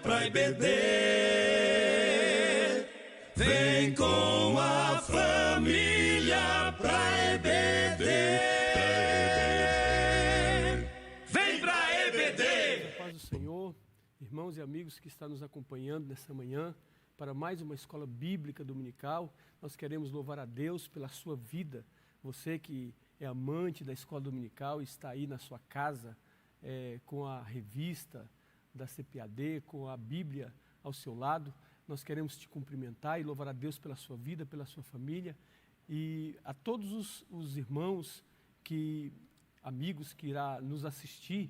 pra EBD. Vem com a família pra EBD. Vem pra EBD. A paz do Senhor, irmãos e amigos que estão nos acompanhando nessa manhã para mais uma escola bíblica dominical. Nós queremos louvar a Deus pela sua vida. Você que é amante da escola dominical, está aí na sua casa com a revista da CPAD, com a Bíblia ao seu lado. Nós queremos te cumprimentar e louvar a Deus pela sua vida, pela sua família e a todos os irmãos, amigos que irá nos assistir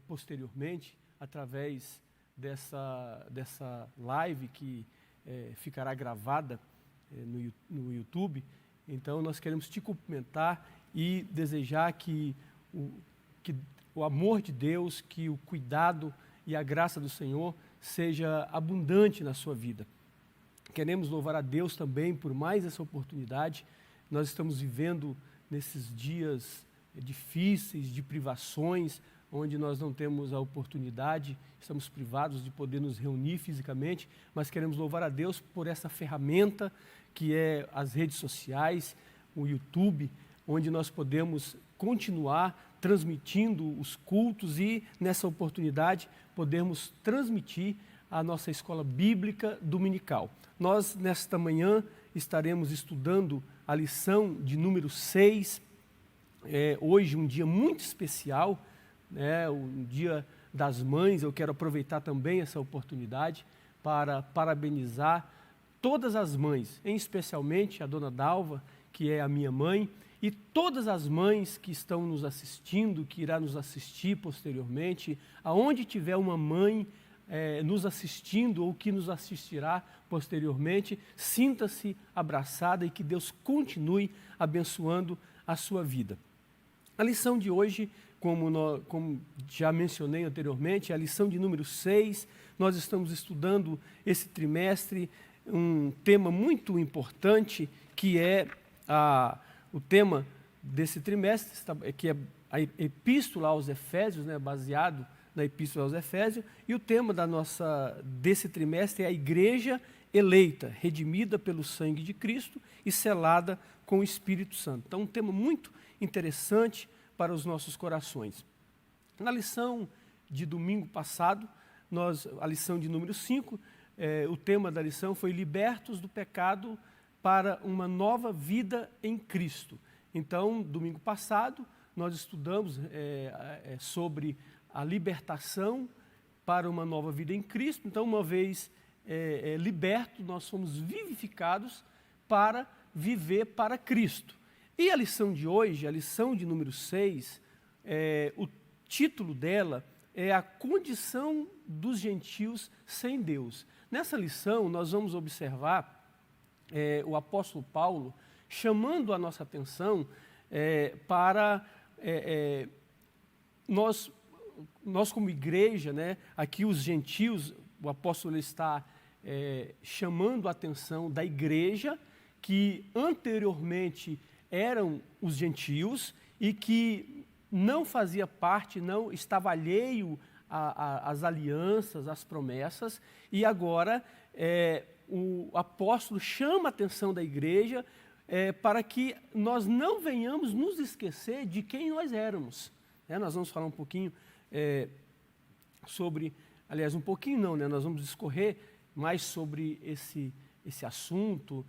posteriormente através dessa live que ficará gravada no YouTube. Então nós queremos te cumprimentar e desejar que o amor de Deus, que o cuidado e a graça do Senhor seja abundante na sua vida. Queremos louvar a Deus também por mais essa oportunidade. Nós estamos vivendo nesses dias difíceis, de privações, onde nós não temos a oportunidade, estamos privados de poder nos reunir fisicamente, mas queremos louvar a Deus por essa ferramenta que é as redes sociais, o YouTube, onde nós podemos continuar transmitindo os cultos e, nessa oportunidade, podemos transmitir a nossa escola bíblica dominical. Nós, nesta manhã, estaremos estudando a lição de número 6, hoje um dia muito especial, o Dia das Mães. Eu quero aproveitar também essa oportunidade para parabenizar todas as mães, em especialmente a dona Dalva, que é a minha mãe, e todas as mães que estão nos assistindo, que irá nos assistir posteriormente, aonde tiver uma mãe nos assistindo ou que nos assistirá posteriormente, sinta-se abraçada e que Deus continue abençoando a sua vida. A lição de hoje, como já mencionei anteriormente, é a lição de número 6. Nós estamos estudando esse trimestre um tema muito importante, que é o tema desse trimestre, que é a Epístola aos Efésios, baseado na Epístola aos Efésios, e o tema desse trimestre é a Igreja eleita, redimida pelo sangue de Cristo e selada com o Espírito Santo. Então, um tema muito interessante para os nossos corações. Na lição de domingo passado, a lição de número 5, o tema da lição foi Libertos do Pecado para uma Nova Vida em Cristo. Então, domingo passado, nós estudamos sobre a libertação para uma nova vida em Cristo. Então, uma vez libertos, nós somos vivificados para viver para Cristo. E a lição de hoje, a lição de número 6, o título dela é a condição dos gentios sem Deus. Nessa lição, nós vamos observar o apóstolo Paulo chamando a nossa atenção para nós como igreja, aqui os gentios, o apóstolo está chamando a atenção da igreja que anteriormente eram os gentios e que não fazia parte, não estava alheio às alianças, às promessas, e agora o apóstolo chama a atenção da igreja para que nós não venhamos nos esquecer de quem nós éramos. Nós vamos falar um pouquinho sobre, aliás, um pouquinho não, nós vamos discorrer mais sobre esse assunto,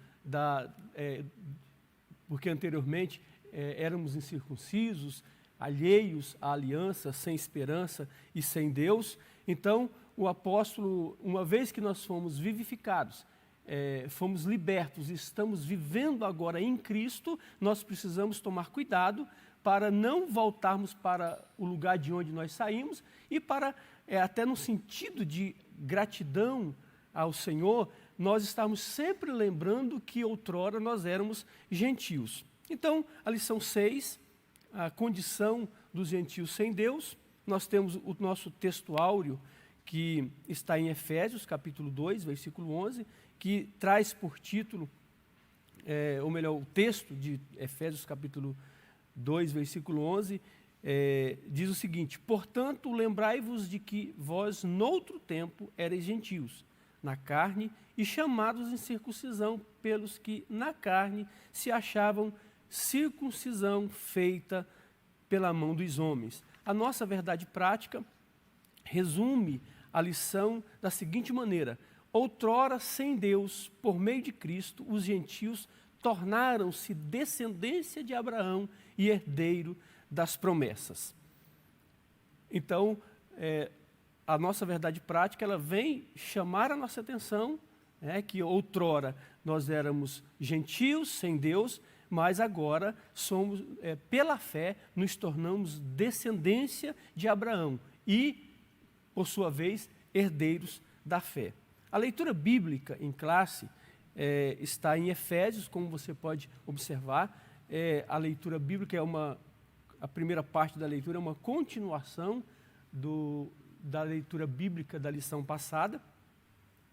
porque anteriormente éramos incircuncisos, alheios à aliança, sem esperança e sem Deus. Então, o apóstolo, uma vez que nós fomos vivificados, fomos libertos e estamos vivendo agora em Cristo, nós precisamos tomar cuidado para não voltarmos para o lugar de onde nós saímos e para, até no sentido de gratidão ao Senhor, nós estamos sempre lembrando que outrora nós éramos gentios. Então, a lição 6, a condição dos gentios sem Deus, nós temos o nosso texto áureo, que está em Efésios, capítulo 2, versículo 11, que traz por título, ou melhor, o texto de Efésios, capítulo 2, versículo 11, diz o seguinte: portanto, lembrai-vos de que vós, noutro tempo, erais gentios, na carne, e chamados em circuncisão pelos que na carne se achavam circuncisão feita pela mão dos homens. A nossa verdade prática resume a lição da seguinte maneira: outrora, sem Deus, por meio de Cristo, os gentios tornaram-se descendência de Abraão e herdeiro das promessas. Então, a nossa verdade prática, ela vem chamar a nossa atenção, que outrora nós éramos gentios sem Deus, mas agora somos, pela fé, nos tornamos descendência de Abraão e, por sua vez, herdeiros da fé. A leitura bíblica em classe está em Efésios, como você pode observar. A leitura bíblica a primeira parte da leitura é uma continuação da leitura bíblica da lição passada.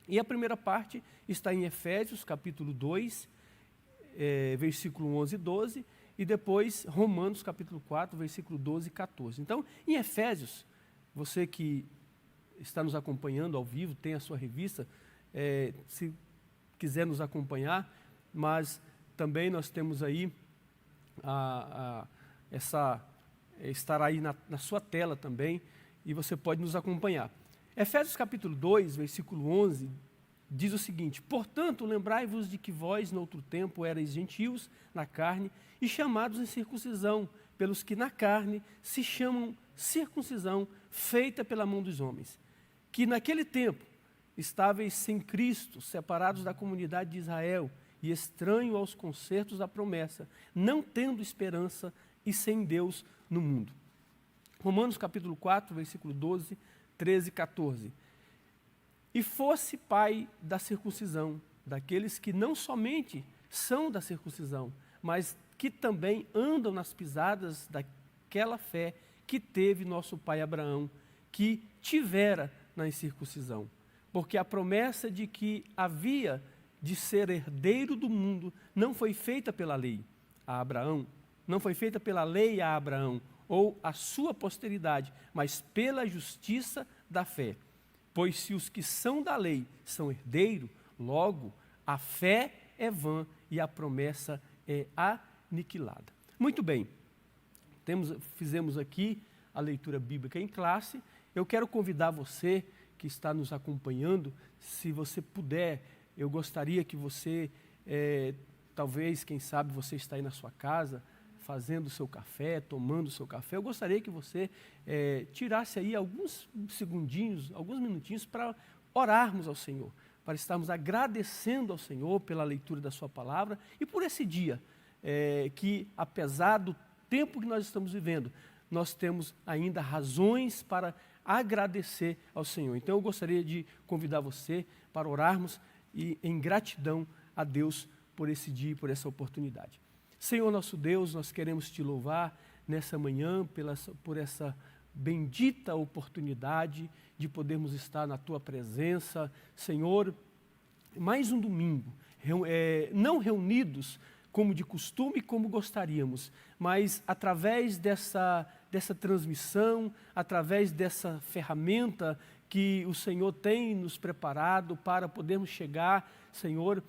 E a primeira parte está em Efésios, capítulo 2, versículo 11 e 12, e depois Romanos, capítulo 4, versículo 12 e 14. Então, em Efésios, você que está nos acompanhando ao vivo, tem a sua revista, se quiser nos acompanhar, mas também nós temos aí estará aí na sua tela também, e você pode nos acompanhar. Efésios capítulo 2, versículo 11, diz o seguinte: portanto, lembrai-vos de que vós, noutro tempo, erais gentios na carne e chamados em circuncisão, pelos que na carne se chamam circuncisão feita pela mão dos homens, que naquele tempo estáveis sem Cristo, separados da comunidade de Israel e estranho aos concertos da promessa, não tendo esperança e sem Deus no mundo. Romanos capítulo 4, versículo 12, 13 e 14. E fosse pai da circuncisão, daqueles que não somente são da circuncisão, mas que também andam nas pisadas daquela fé que teve nosso pai Abraão, que tivera na incircuncisão. Porque a promessa de que havia de ser herdeiro do mundo não foi feita pela lei a Abraão, não foi feita pela lei a Abraão, ou a sua posteridade, mas pela justiça da fé. Pois se os que são da lei são herdeiros, logo a fé é vã e a promessa é aniquilada. Muito bem, fizemos aqui a leitura bíblica em classe. Eu quero convidar você que está nos acompanhando, se você puder, eu gostaria que você, talvez, quem sabe, você está aí na sua casa, fazendo o seu café, tomando o seu café, eu gostaria que você tirasse aí alguns segundinhos, alguns minutinhos para orarmos ao Senhor, para estarmos agradecendo ao Senhor pela leitura da sua palavra e por esse dia, que apesar do tempo que nós estamos vivendo, nós temos ainda razões para agradecer ao Senhor. Então eu gostaria de convidar você para orarmos e em gratidão a Deus por esse dia e por essa oportunidade. Senhor nosso Deus, nós queremos te louvar nessa manhã por essa bendita oportunidade de podermos estar na tua presença. Senhor, mais um domingo, não reunidos como de costume, como gostaríamos, mas através dessa transmissão, através dessa ferramenta que o Senhor tem nos preparado para podermos chegar, Senhor,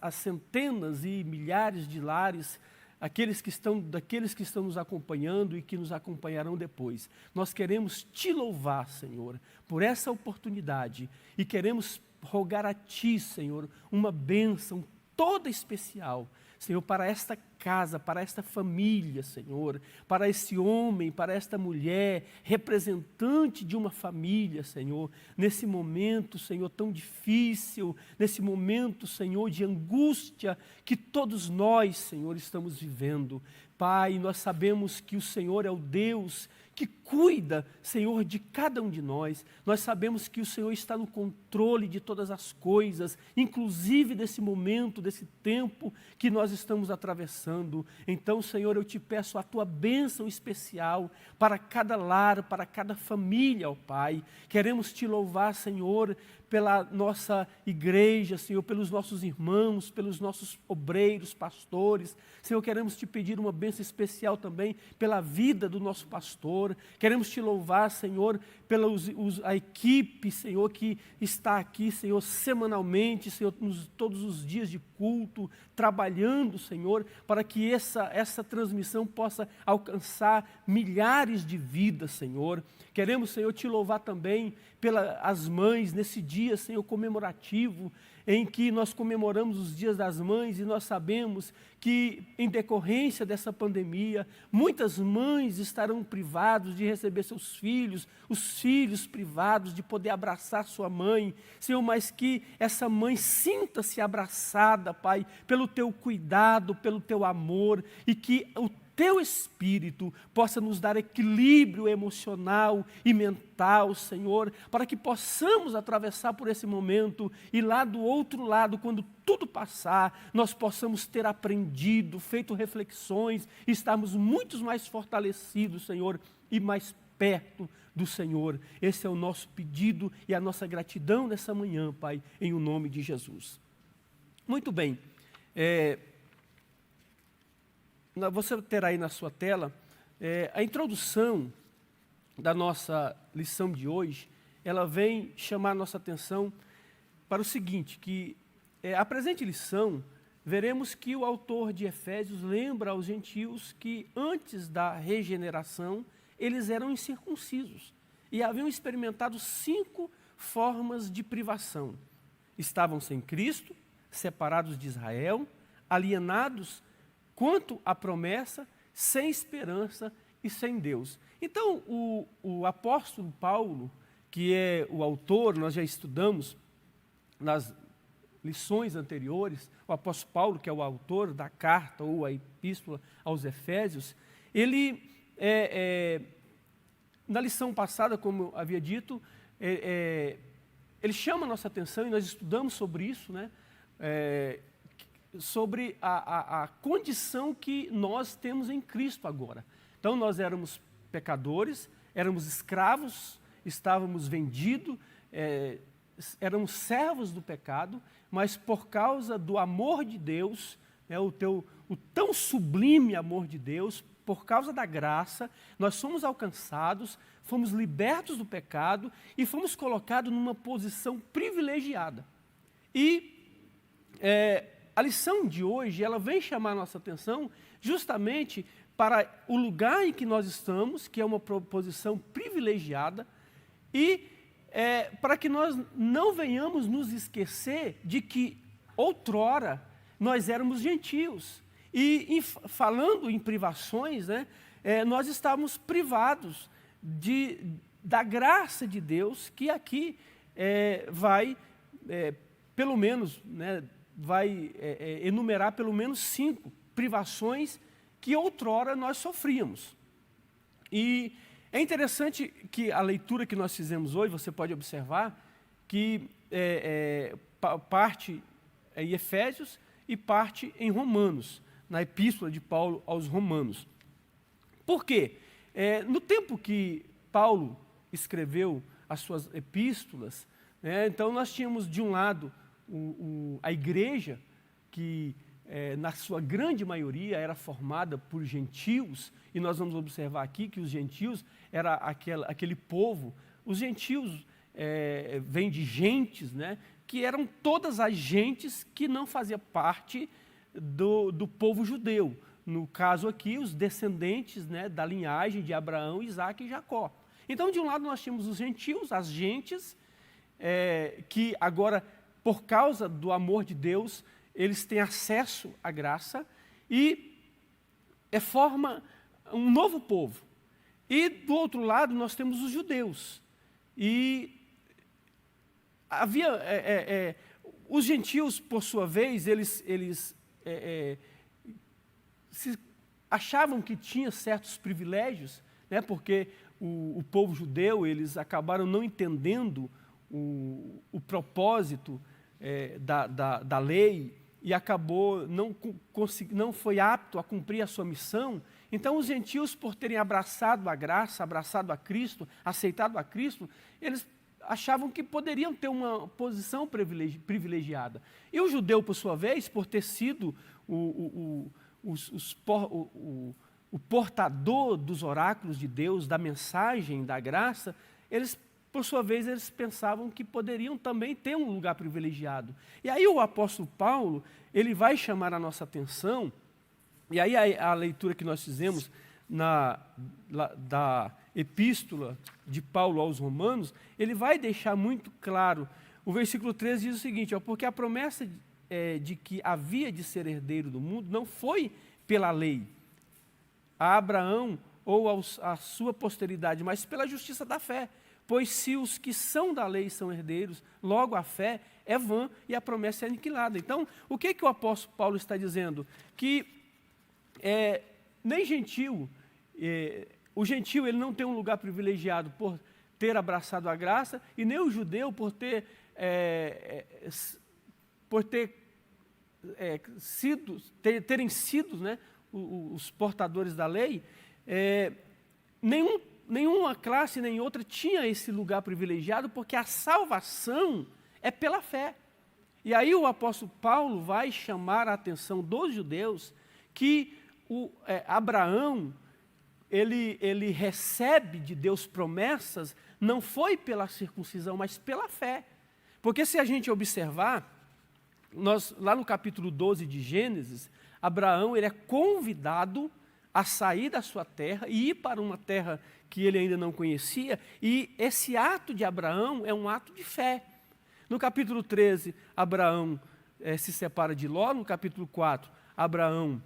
às centenas e milhares de lares, daqueles que estão nos acompanhando e que nos acompanharão depois. Nós queremos te louvar, Senhor, por essa oportunidade e queremos rogar a ti, Senhor, uma bênção toda especial, Senhor, para esta casa, para esta família, Senhor, para esse homem, para esta mulher, representante de uma família, Senhor, nesse momento, Senhor, tão difícil, nesse momento, Senhor, de angústia que todos nós, Senhor, estamos vivendo. Pai, nós sabemos que o Senhor é o Deus que cuida, Senhor, de cada um de nós. Nós sabemos que o Senhor está no controle de todas as coisas, inclusive desse momento, desse tempo que nós estamos atravessando. Então, Senhor, eu te peço a tua bênção especial para cada lar, para cada família, ó Pai. Queremos te louvar, Senhor, pela nossa igreja, Senhor, pelos nossos irmãos, pelos nossos obreiros, pastores. Senhor, queremos te pedir uma bênção especial também pela vida do nosso pastor. Queremos te louvar, Senhor, pela a equipe, Senhor, que está aqui, Senhor, semanalmente, Senhor, todos os dias de culto, trabalhando, Senhor, para que essa transmissão possa alcançar milhares de vidas, Senhor. Queremos, Senhor, te louvar também pelas mães, nesse dia, Senhor, comemorativo, em que nós comemoramos os dias das mães, e nós sabemos que, em decorrência dessa pandemia, muitas mães estarão privadas de receber seus filhos, os filhos privados de poder abraçar sua mãe, Senhor, mas que essa mãe sinta-se abraçada, Pai, pelo teu cuidado, pelo teu amor, e que o teu Espírito possa nos dar equilíbrio emocional e mental, Senhor, para que possamos atravessar por esse momento e lá do outro lado, quando tudo passar, nós possamos ter aprendido, feito reflexões e estarmos muito mais fortalecidos, Senhor, e mais perto do Senhor. Esse é o nosso pedido e a nossa gratidão nessa manhã, Pai, em o nome de Jesus. Muito bem. Você terá aí na sua tela a introdução da nossa lição de hoje. Ela vem chamar a nossa atenção para o seguinte, que a presente lição, veremos que o autor de Efésios lembra aos gentios que antes da regeneração, eles eram incircuncisos e haviam experimentado 5 formas de privação. Estavam sem Cristo, separados de Israel, alienados quanto à promessa, sem esperança e sem Deus. Então, o apóstolo Paulo, que é o autor, nós já estudamos nas lições anteriores, o apóstolo Paulo, que é o autor da carta ou a epístola aos Efésios, ele, na lição passada, como eu havia dito, ele chama a nossa atenção, e nós estudamos sobre isso, né? Sobre a condição que nós temos em Cristo agora. Então, nós éramos pecadores, éramos escravos, estávamos vendidos, éramos servos do pecado, mas por causa do amor de Deus, o tão sublime amor de Deus, por causa da graça, nós fomos alcançados, fomos libertos do pecado e fomos colocados numa posição privilegiada. E a lição de hoje, ela vem chamar a nossa atenção justamente para o lugar em que nós estamos, que é uma posição privilegiada, e para que nós não venhamos nos esquecer de que outrora nós éramos gentios. E falando em privações, né, nós estávamos privados da graça de Deus, que aqui vai, pelo menos, né, vai enumerar pelo menos 5 privações que outrora nós sofríamos. E é interessante que a leitura que nós fizemos hoje, você pode observar, que parte em Efésios e parte em Romanos, na epístola de Paulo aos Romanos. Por quê? No tempo que Paulo escreveu as suas epístolas, então nós tínhamos de um lado a igreja, que na sua grande maioria era formada por gentios, e nós vamos observar aqui que os gentios era aquele povo, os gentios vêm de gentes, né, que eram todas as gentes que não faziam parte do povo judeu. No caso aqui, os descendentes, né, da linhagem de Abraão, Isaac e Jacó. Então, de um lado nós tínhamos os gentios, as gentes, que agora, por causa do amor de Deus, eles têm acesso à graça e forma um novo povo. E do outro lado nós temos os judeus. E havia os gentios, por sua vez, eles achavam que tinham certos privilégios, né, porque o povo judeu, eles acabaram não entendendo o propósito da lei e acabou, não foi apto a cumprir a sua missão. Então os gentios, por terem abraçado a graça, abraçado a Cristo, aceitado a Cristo, eles achavam que poderiam ter uma posição privilegiada. E o judeu, por sua vez, por ter sido o portador dos oráculos de Deus, da mensagem, da graça, eles, por sua vez, eles pensavam que poderiam também ter um lugar privilegiado. E aí o apóstolo Paulo, ele vai chamar a nossa atenção, e aí a leitura que nós fizemos da epístola de Paulo aos Romanos, ele vai deixar muito claro. O versículo 13 diz o seguinte, porque a promessa de que havia de ser herdeiro do mundo não foi pela lei, a Abraão ou a sua posteridade, mas pela justiça da fé. Pois se os que são da lei são herdeiros, logo a fé é vã e a promessa é aniquilada. Então, o que o apóstolo Paulo está dizendo? Que nem gentil, o gentil ele não tem um lugar privilegiado por ter abraçado a graça, e nem o judeu por terem sido, né, os portadores da lei. Nenhuma classe nem outra tinha esse lugar privilegiado, porque a salvação é pela fé. E aí o apóstolo Paulo vai chamar a atenção dos judeus que Abraão, ele recebe de Deus promessas, não foi pela circuncisão, mas pela fé. Porque se a gente observar, lá no capítulo 12 de Gênesis, Abraão ele é convidado a sair da sua terra e ir para uma terra que ele ainda não conhecia, e esse ato de Abraão é um ato de fé. No capítulo 13, Abraão se separa de Ló. No capítulo 4, Abraão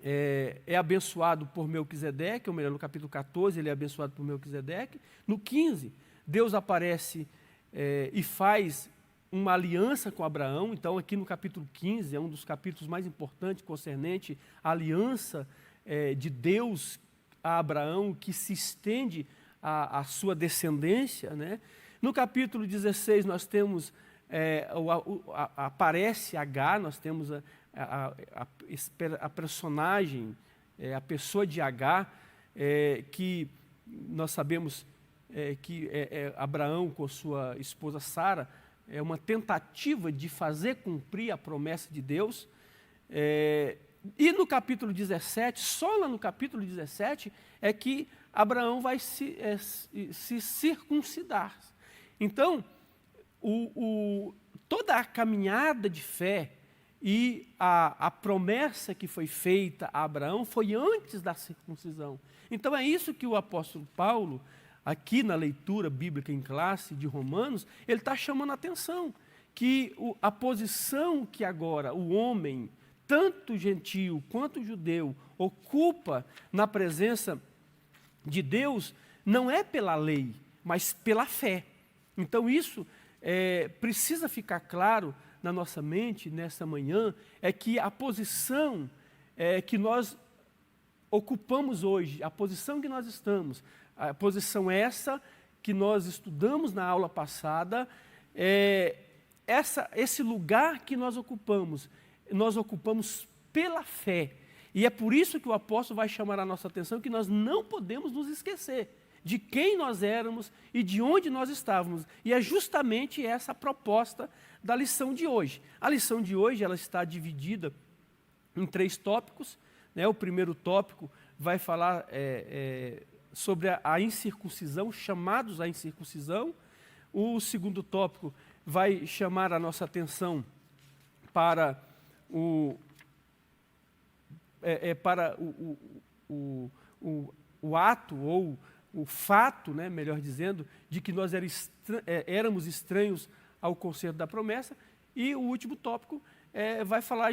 é abençoado por Melquisedeque, ou melhor, no capítulo 14, ele é abençoado por Melquisedeque. No 15, Deus aparece e faz uma aliança com Abraão. Então, aqui no capítulo 15, é um dos capítulos mais importantes concernente à aliança de Deus a Abraão, que se estende à sua descendência, né? No capítulo 16, nós temos, aparece Agar, nós temos a personagem, a pessoa de Agar, que nós sabemos que Abraão com sua esposa Sara, é uma tentativa de fazer cumprir a promessa de Deus. E no capítulo 17, só lá no capítulo 17, é que Abraão vai se circuncidar. Então, toda a caminhada de fé e a promessa que foi feita a Abraão foi antes da circuncisão. Então, é isso que o apóstolo Paulo, aqui na leitura bíblica em classe de Romanos, ele está chamando a atenção, que a posição que agora o homem, tanto gentio quanto judeu, ocupa na presença de Deus, não é pela lei, mas pela fé. Então isso precisa ficar claro na nossa mente nessa manhã, é que a posição que nós ocupamos hoje, a posição que nós estamos, a posição essa que nós estudamos na aula passada, esse lugar que nós ocupamos pela fé. E é por isso que o apóstolo vai chamar a nossa atenção, que nós não podemos nos esquecer de quem nós éramos e de onde nós estávamos. E é justamente essa a proposta da lição de hoje. A lição de hoje ela está dividida em 3 tópicos, né? O primeiro tópico vai falar sobre a incircuncisão, chamados à incircuncisão. O segundo tópico vai chamar a nossa atenção para o ato, ou o fato, né, melhor dizendo, de que nós éramos estranhos ao concerto da promessa. E o último tópico vai falar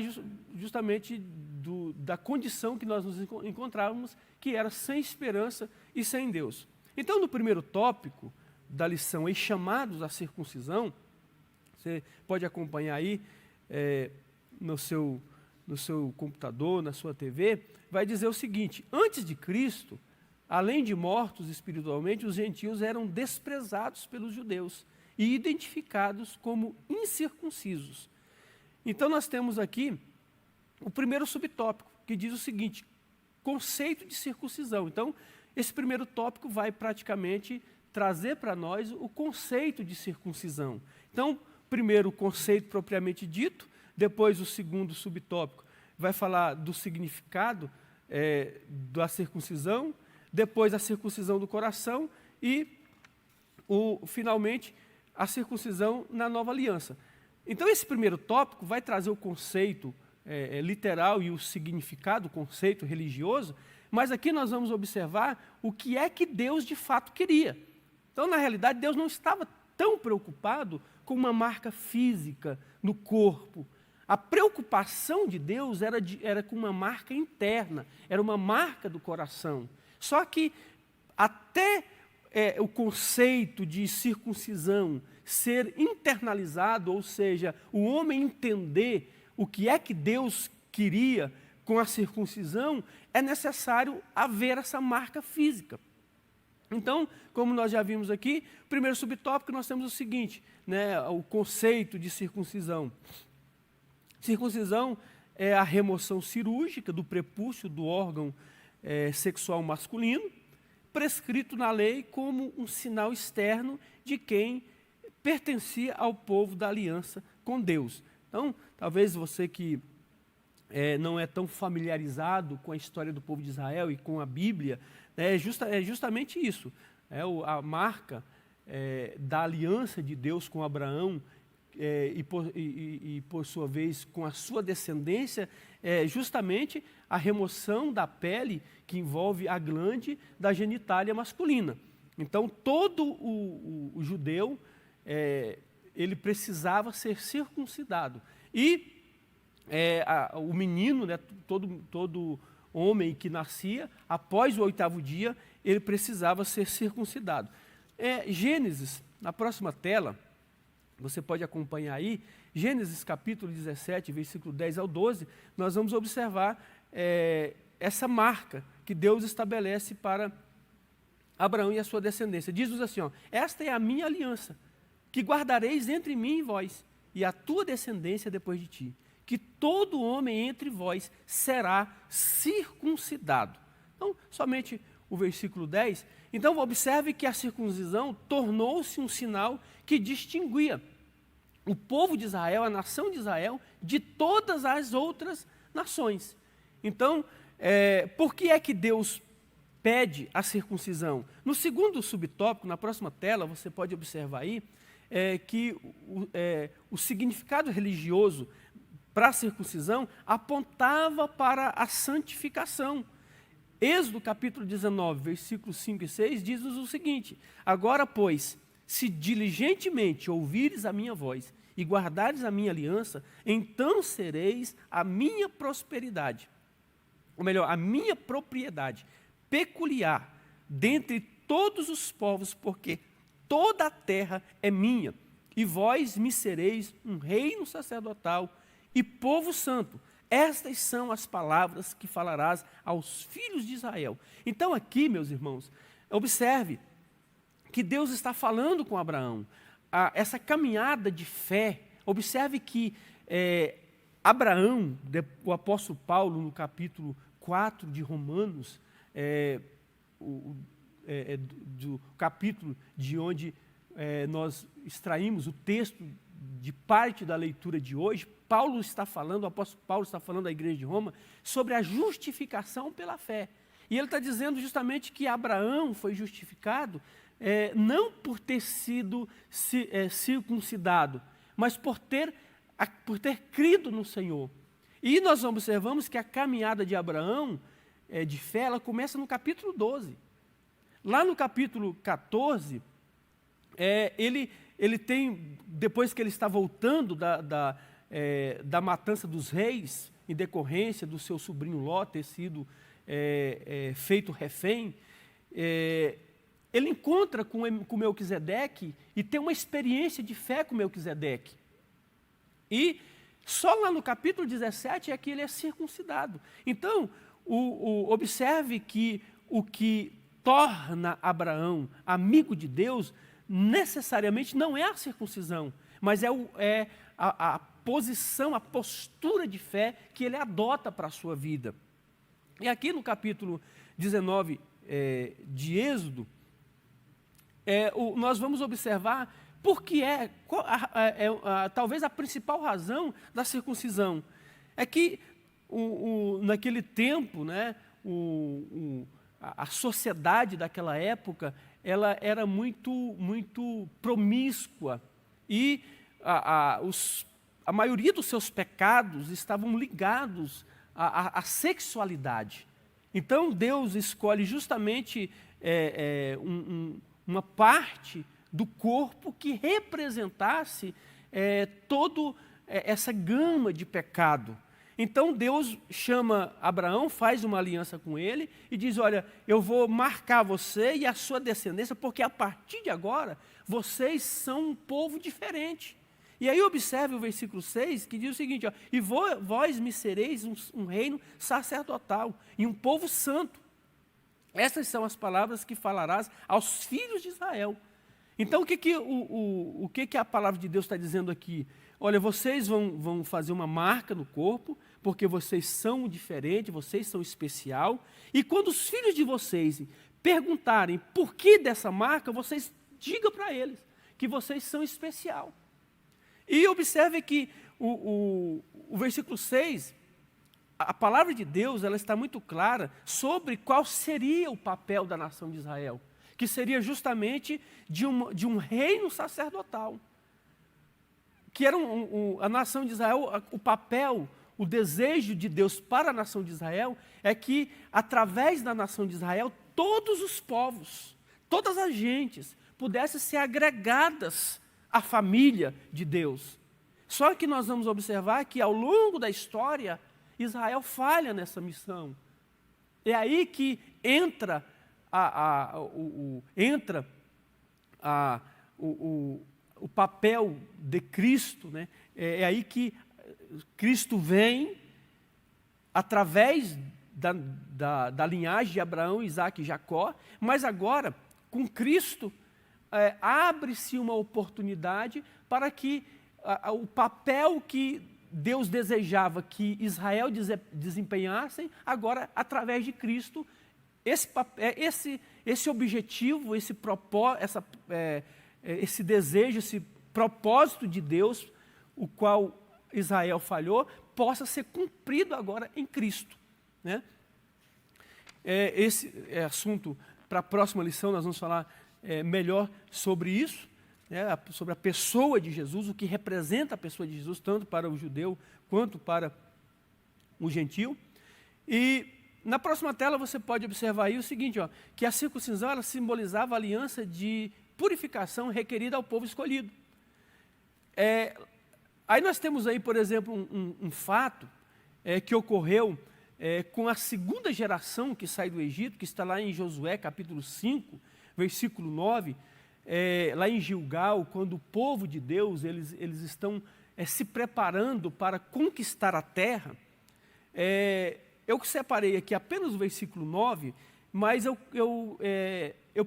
justamente da condição que nós nos encontrávamos, que era sem esperança e sem Deus. Então, no primeiro tópico da lição, aí, chamados à circuncisão, você pode acompanhar aí no seu computador, na sua TV, vai dizer o seguinte: antes de Cristo, além de mortos espiritualmente, os gentios eram desprezados pelos judeus e identificados como incircuncisos. Então nós temos aqui o primeiro subtópico, que diz o seguinte: conceito de circuncisão. Então, esse primeiro tópico vai praticamente trazer para nós o conceito de circuncisão. Então, primeiro o conceito propriamente dito, depois o segundo subtópico vai falar do significado da circuncisão, depois a circuncisão do coração e, finalmente, a circuncisão na nova aliança. Então, esse primeiro tópico vai trazer o conceito literal e o significado, o conceito religioso, mas aqui nós vamos observar o que é que Deus de fato queria. Então, na realidade, Deus não estava tão preocupado com uma marca física no corpo. A preocupação de Deus era com uma marca interna, era uma marca do coração. Só que até o conceito de circuncisão ser internalizado, ou seja, o homem entender o que é que Deus queria com a circuncisão, é necessário haver essa marca física. Então, como nós já vimos aqui, primeiro subtópico nós temos o seguinte, né, o conceito de circuncisão. Circuncisão é a remoção cirúrgica do prepúcio do órgão sexual masculino, prescrito na lei como um sinal externo de quem pertencia ao povo da aliança com Deus. Então, talvez você que não é tão familiarizado com a história do povo de Israel e com a Bíblia, é justamente isso. A marca da aliança de Deus com Abraão e, por sua vez, com a sua descendência, é justamente a remoção da pele que envolve a glande da genitália masculina. Então, todo o judeu, ele precisava ser circuncidado. E o menino, né, todo homem que nascia, após o 8º dia, ele precisava ser circuncidado. Gênesis, na próxima tela, você pode acompanhar aí, Gênesis capítulo 17, versículo 10 ao 12, nós vamos observar essa marca que Deus estabelece para Abraão e a sua descendência. Diz-nos assim, esta é a minha aliança, que guardareis entre mim e vós, e a tua descendência depois de ti, que todo homem entre vós será circuncidado. Então, somente o versículo 10. Então, observe que a circuncisão tornou-se um sinal que distinguia o povo de Israel, a nação de Israel, de todas as outras nações. Então, por que é que Deus pede a circuncisão? No segundo subtópico, na próxima tela, você pode observar aí, que o significado religioso para a circuncisão apontava para a santificação. Êxodo capítulo 19, versículos 5 e 6, diz-nos o seguinte: agora, pois, se diligentemente ouvires a minha voz e guardares a minha aliança, então sereis a minha prosperidade, ou melhor, a minha propriedade peculiar dentre todos os povos, porque toda a terra é minha, e vós me sereis um reino sacerdotal e povo santo. Estas são as palavras que falarás aos filhos de Israel. Então aqui, meus irmãos, observe que Deus está falando com Abraão. Essa caminhada de fé, observe que Abraão, o apóstolo Paulo, no capítulo 4 de Romanos, do capítulo de onde nós extraímos o texto de parte da leitura de hoje, o apóstolo Paulo está falando à igreja de Roma sobre a justificação pela fé. E ele está dizendo justamente que Abraão foi justificado não por ter sido circuncidado, mas por ter crido no Senhor. E nós observamos que a caminhada de Abraão, de fé, ela começa no capítulo 12. Lá no capítulo 14, ele tem, depois que ele está voltando da matança dos reis, em decorrência do seu sobrinho Ló ter sido feito refém, ele encontra com Melquisedeque e tem uma experiência de fé com Melquisedeque. E só lá no capítulo 17 é que ele é circuncidado. Então, observe que o que torna Abraão amigo de Deus, necessariamente não é a circuncisão, mas é a posição, a postura de fé que ele adota para a sua vida. E aqui no capítulo 19 de Êxodo, nós vamos observar por que talvez a principal razão da circuncisão. É que naquele tempo, né, a sociedade daquela época, ela era muito promíscua e a maioria dos seus pecados estavam ligados à sexualidade. Então Deus escolhe justamente uma parte do corpo que representasse toda essa gama de pecado. Então Deus chama Abraão, faz uma aliança com ele e diz, olha, eu vou marcar você e a sua descendência, porque a partir de agora, vocês são um povo diferente. E aí observe o versículo 6, que diz o seguinte, ó, e vós me sereis um reino sacerdotal e um povo santo. Essas são as palavras que falarás aos filhos de Israel. Então, o que a palavra de Deus está dizendo aqui? Olha, vocês vão fazer uma marca no corpo, porque vocês são diferentes, vocês são especial. E quando os filhos de vocês perguntarem por que dessa marca, vocês digam para eles que vocês são especial. E observe que o versículo 6, a palavra de Deus, ela está muito clara sobre qual seria o papel da nação de Israel, que seria justamente de um reino sacerdotal. Que era a nação de Israel, o papel, o desejo de Deus para a nação de Israel é que, através da nação de Israel, todos os povos, todas as gentes, pudessem ser agregadas à família de Deus. Só que nós vamos observar que, ao longo da história, Israel falha nessa missão. É aí que entra o papel de Cristo, né? É aí que Cristo vem, através da linhagem de Abraão, Isaque e Jacó, mas agora, com Cristo, abre-se uma oportunidade para que o papel que Deus desejava que Israel desempenhasse, agora, através de Cristo, esse objetivo, esse desejo, esse propósito de Deus, o qual Israel falhou, possa ser cumprido agora em Cristo, né? Esse assunto, para a próxima lição, nós vamos falar melhor sobre isso, né? Sobre a pessoa de Jesus, o que representa a pessoa de Jesus, tanto para o judeu quanto para o gentil. E na próxima tela você pode observar aí o seguinte, ó, que a circuncisão ela simbolizava a aliança de purificação requerida ao povo escolhido. Aí nós temos aí, por exemplo, um fato que ocorreu com a segunda geração que sai do Egito, que está lá em Josué, capítulo 5, versículo 9, lá em Gilgal, quando o povo de Deus, eles estão se preparando para conquistar a terra. Eu separei aqui apenas o versículo 9, mas eu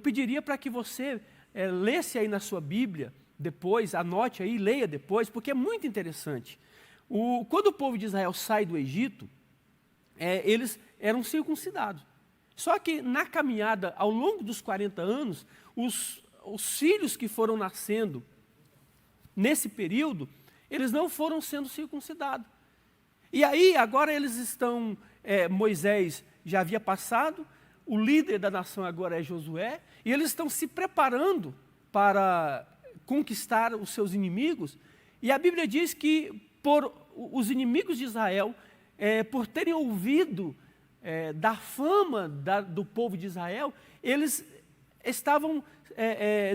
pediria para que você lesse aí na sua Bíblia, depois, anote aí, leia depois, porque é muito interessante. Quando o povo de Israel sai do Egito, eles eram circuncidados. Só que na caminhada, ao longo dos 40 anos, os filhos que foram nascendo nesse período, eles não foram sendo circuncidados. E aí, agora eles estão, Moisés já havia passado, o líder da nação agora é Josué, e eles estão se preparando para conquistar os seus inimigos, e a Bíblia diz que por os inimigos de Israel, por terem ouvido da fama do povo de Israel, eles estavam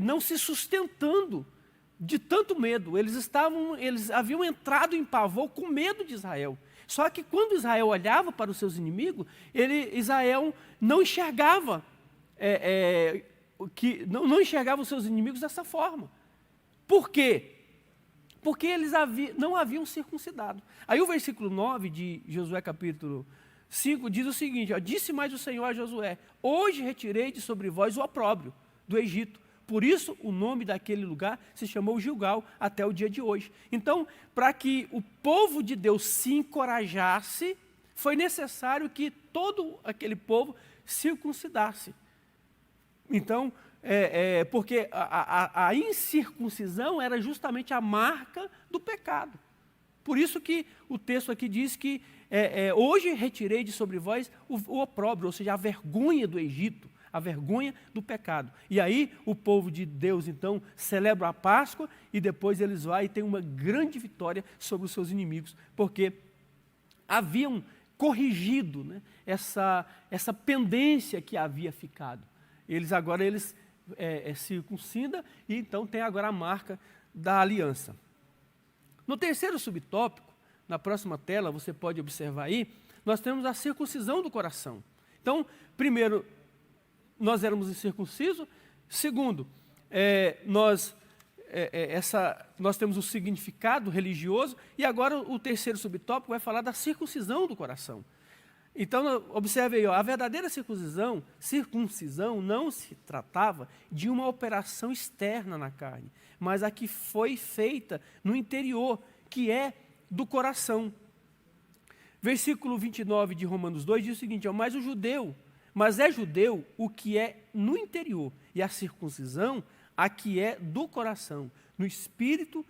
não se sustentando de tanto medo, eles haviam entrado em pavor com medo de Israel. Só que quando Israel olhava para os seus inimigos, Israel não enxergava, não enxergava os seus inimigos dessa forma. Por quê? Porque eles não haviam circuncidado. Aí o versículo 9 de Josué capítulo 5 diz o seguinte, ó, disse mais o Senhor a Josué, hoje retirei de sobre vós o opróbrio do Egito. Por isso, o nome daquele lugar se chamou Gilgal até o dia de hoje. Então, para que o povo de Deus se encorajasse, foi necessário que todo aquele povo circuncidasse. Então, porque a incircuncisão era justamente a marca do pecado. Por isso que o texto aqui diz que hoje retirei de sobre vós o opróbrio, ou seja, a vergonha do Egito, a vergonha do pecado. E aí o povo de Deus, então, celebra a Páscoa e depois eles vão e têm uma grande vitória sobre os seus inimigos, porque haviam corrigido, né, essa pendência que havia ficado. Eles circuncidam e então tem agora a marca da aliança. No terceiro subtópico, na próxima tela, você pode observar aí, nós temos a circuncisão do coração. Então, primeiro, nós éramos incircuncisos. Segundo, nós temos o significado religioso. E agora o terceiro subtópico vai falar da circuncisão do coração. Então, observe aí, ó, a verdadeira circuncisão não se tratava de uma operação externa na carne, mas a que foi feita no interior, que é do coração. Versículo 29 de Romanos 2 diz o seguinte, ó, mas é judeu o que é no interior, e a circuncisão a que é do coração, no espírito,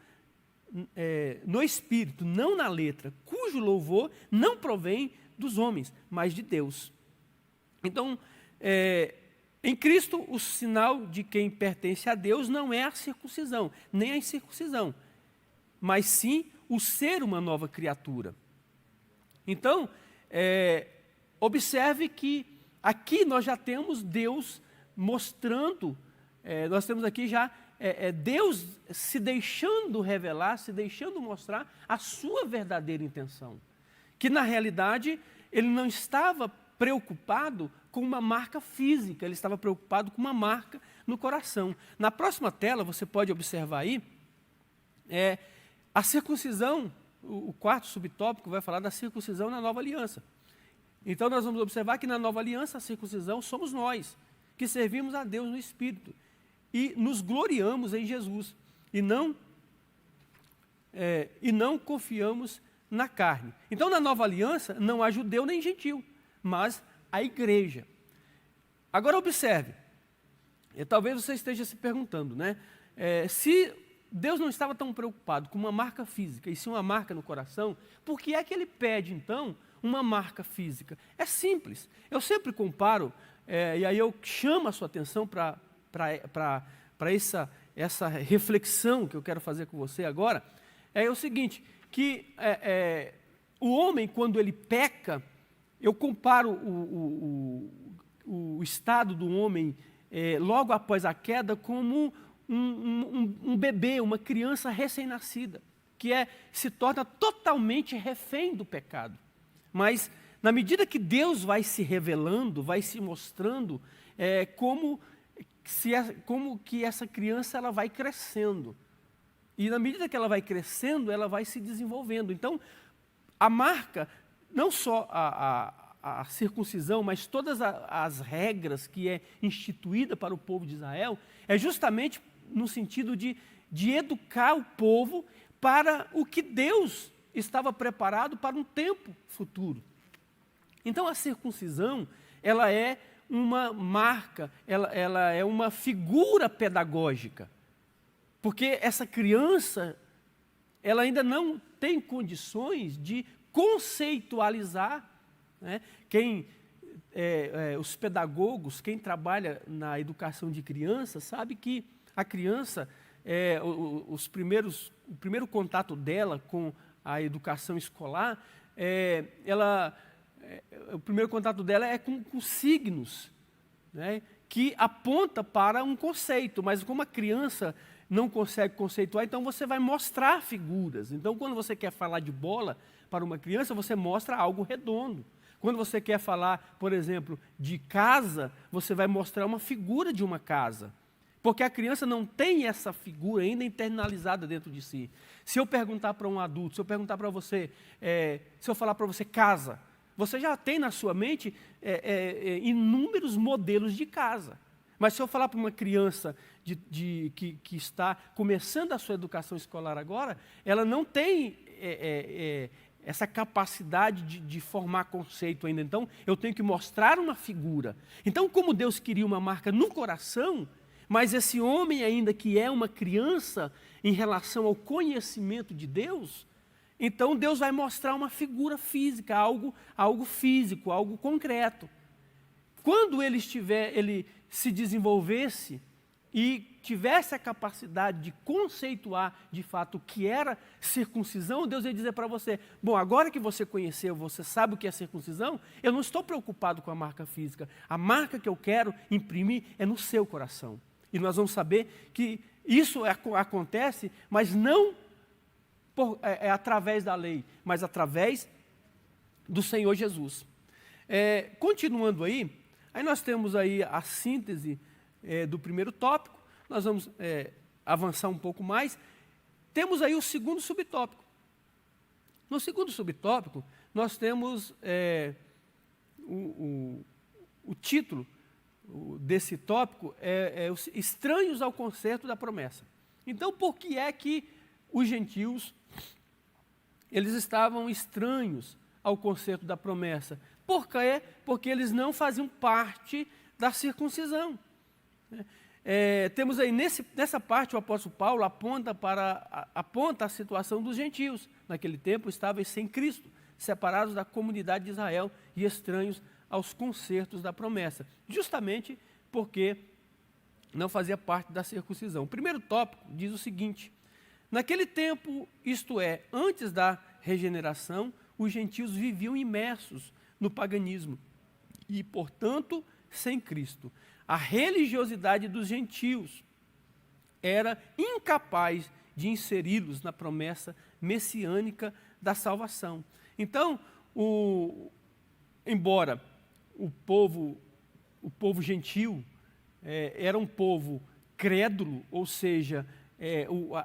não na letra, cujo louvor não provém dos homens, mas de Deus. Então, em Cristo, o sinal de quem pertence a Deus não é a circuncisão, nem a incircuncisão, mas sim o ser uma nova criatura. Então, observe que aqui nós já temos Deus mostrando, nós temos aqui já Deus se deixando revelar, se deixando mostrar a sua verdadeira intenção. Que na realidade ele não estava preocupado com uma marca física, ele estava preocupado com uma marca no coração. Na próxima tela você pode observar aí, a circuncisão, o quarto subtópico vai falar da circuncisão na nova aliança. Então nós vamos observar que na nova aliança a circuncisão somos nós, que servimos a Deus no Espírito e nos gloriamos em Jesus e não confiamos na carne. Então na nova aliança não há judeu nem gentil, mas a igreja. Agora observe, talvez você esteja se perguntando, né? Se Deus não estava tão preocupado com uma marca física e sim uma marca no coração, por que é que ele pede então uma marca física? É simples. Eu sempre comparo, e aí eu chamo a sua atenção para essa reflexão que eu quero fazer com você agora, é o seguinte, que o homem, quando ele peca, eu comparo o estado do homem logo após a queda como um bebê, uma criança recém-nascida, que se torna totalmente refém do pecado. Mas, na medida que Deus vai se revelando, vai se mostrando, como que essa criança ela vai crescendo. E na medida que ela vai crescendo, ela vai se desenvolvendo. Então, a marca, não só a circuncisão, mas todas as regras que é instituída para o povo de Israel, é justamente no sentido de educar o povo para o que Deus estava preparado para um tempo futuro. Então, a circuncisão, ela é uma marca, ela é uma figura pedagógica. Porque essa criança, ela ainda não tem condições de conceitualizar, né? Os pedagogos, quem trabalha na educação de crianças, sabe que a criança, o primeiro contato dela com a educação escolar, o primeiro contato dela é com signos, né? Que aponta para um conceito, mas como a criança não consegue conceituar, então você vai mostrar figuras. Então, quando você quer falar de bola para uma criança, você mostra algo redondo. Quando você quer falar, por exemplo, de casa, você vai mostrar uma figura de uma casa. Porque a criança não tem essa figura ainda internalizada dentro de si. Se eu perguntar para um adulto, se eu perguntar para você, se eu falar para você casa, você já tem na sua mente inúmeros modelos de casa. Mas se eu falar para uma criança que está começando a sua educação escolar agora, ela não tem essa capacidade de formar conceito ainda. Então, eu tenho que mostrar uma figura. Então, como Deus queria uma marca no coração, mas esse homem ainda que é uma criança em relação ao conhecimento de Deus, então Deus vai mostrar uma figura física, algo físico, algo concreto. Quando ele se desenvolvesse e tivesse a capacidade de conceituar de fato o que era circuncisão, Deus ia dizer para você, bom, agora que você conheceu, você sabe o que é circuncisão, eu não estou preocupado com a marca física. A marca que eu quero imprimir é no seu coração. E nós vamos saber que isso acontece, mas não através da lei, mas através do Senhor Jesus. Continuando aí nós temos aí a síntese do primeiro tópico, nós vamos avançar um pouco mais. Temos aí o segundo subtópico. No segundo subtópico, nós temos o título desse tópico os estranhos ao concerto da promessa. Então, por que é que os gentios eles estavam estranhos ao concerto da promessa? Por quê? Porque eles não faziam parte da circuncisão. Temos aí nessa parte o apóstolo Paulo aponta a situação dos gentios. Naquele tempo estavam sem Cristo, separados da comunidade de Israel e estranhos aos concertos da promessa, justamente porque não fazia parte da circuncisão. O primeiro tópico diz o seguinte: naquele tempo, isto é, antes da regeneração, os gentios viviam imersos no paganismo e, portanto, sem Cristo. A religiosidade dos gentios era incapaz de inseri-los na promessa messiânica da salvação. Então, embora o povo gentil era um povo crédulo, ou seja,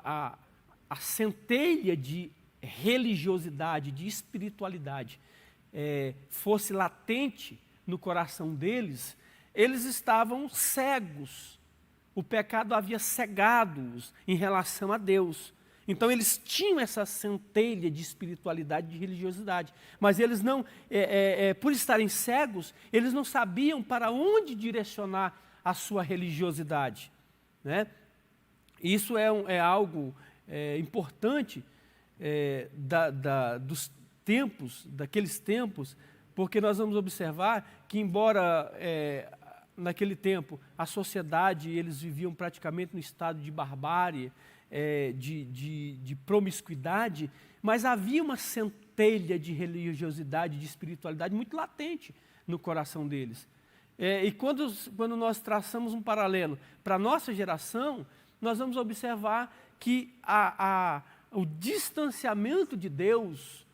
a centelha de religiosidade, de espiritualidade, fosse latente no coração deles, eles estavam cegos. O pecado havia cegado-os em relação a Deus. Então, eles tinham essa centelha de espiritualidade, de religiosidade. Mas eles não, por estarem cegos, eles não sabiam para onde direcionar a sua religiosidade. Né? Isso é algo importante daqueles tempos, porque nós vamos observar que, embora naquele tempo a sociedade, eles viviam praticamente no estado de barbárie, de promiscuidade, mas havia uma centelha de religiosidade, de espiritualidade muito latente no coração deles. E quando nós traçamos um paralelo para a nossa geração, nós vamos observar que o distanciamento de Deus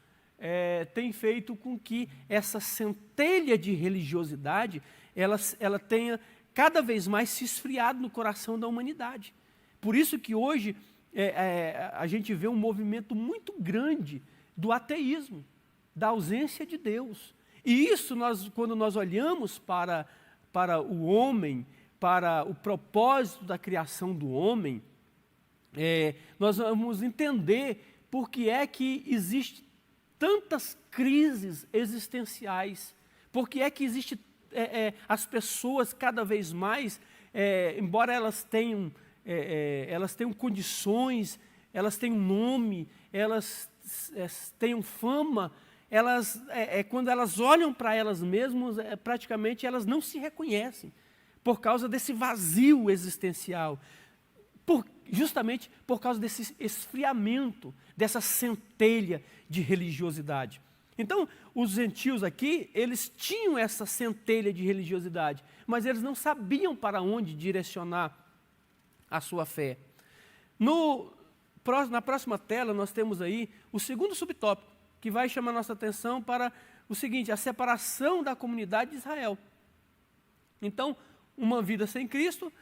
tem feito com que essa centelha de religiosidade ela tenha cada vez mais se esfriado no coração da humanidade. Por isso que hoje a gente vê um movimento muito grande do ateísmo, da ausência de Deus. E isso, quando nós olhamos para o homem, para o propósito da criação do homem, nós vamos entender por que é que existem tantas crises existenciais, por que é que existem as pessoas cada vez mais, embora elas tenham condições, elas tenham nome, elas tenham fama, quando elas olham para elas mesmas, praticamente elas não se reconhecem, por causa desse vazio existencial, justamente por causa desse esfriamento, dessa centelha de religiosidade. Então, os gentios aqui, eles tinham essa centelha de religiosidade, mas eles não sabiam para onde direcionar a sua fé. Na próxima tela, nós temos aí o segundo subtópico, que vai chamar nossa atenção para o seguinte: a separação da comunidade de Israel. Então, uma vida sem Cristo,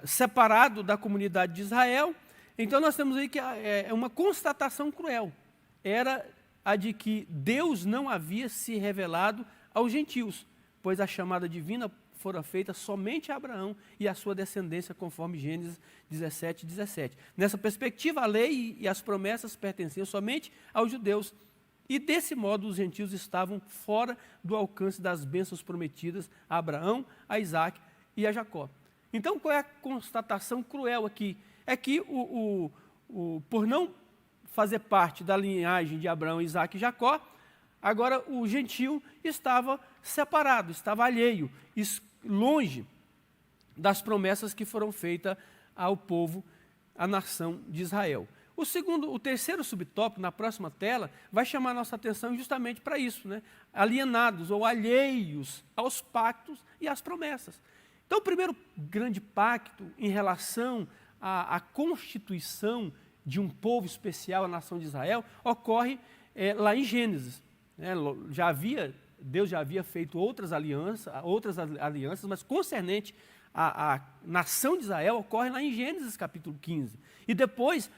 separado da comunidade de Israel. Então, nós temos aí que é uma constatação cruel. Era a de que Deus não havia se revelado aos gentios, pois a chamada divina fora feita somente a Abraão e a sua descendência, conforme Gênesis 17, 17. Nessa perspectiva, a lei e as promessas pertenciam somente aos judeus, e desse modo os gentios estavam fora do alcance das bênçãos prometidas a Abraão, a Isaac e a Jacó. Então, qual é a constatação cruel aqui? É que, por não fazer parte da linhagem de Abraão, Isaac e Jacó, agora o gentio estava separado, estava alheio, longe das promessas que foram feitas ao povo, à nação de Israel. O terceiro subtópico, na próxima tela, vai chamar a nossa atenção justamente para isso, né? Alienados ou alheios aos pactos e às promessas. Então, o primeiro grande pacto em relação à constituição de um povo especial, a nação de Israel, ocorre lá em Gênesis. Deus já havia feito outras alianças, mas concernente à nação de Israel, ocorre lá em Gênesis capítulo 15. E depois,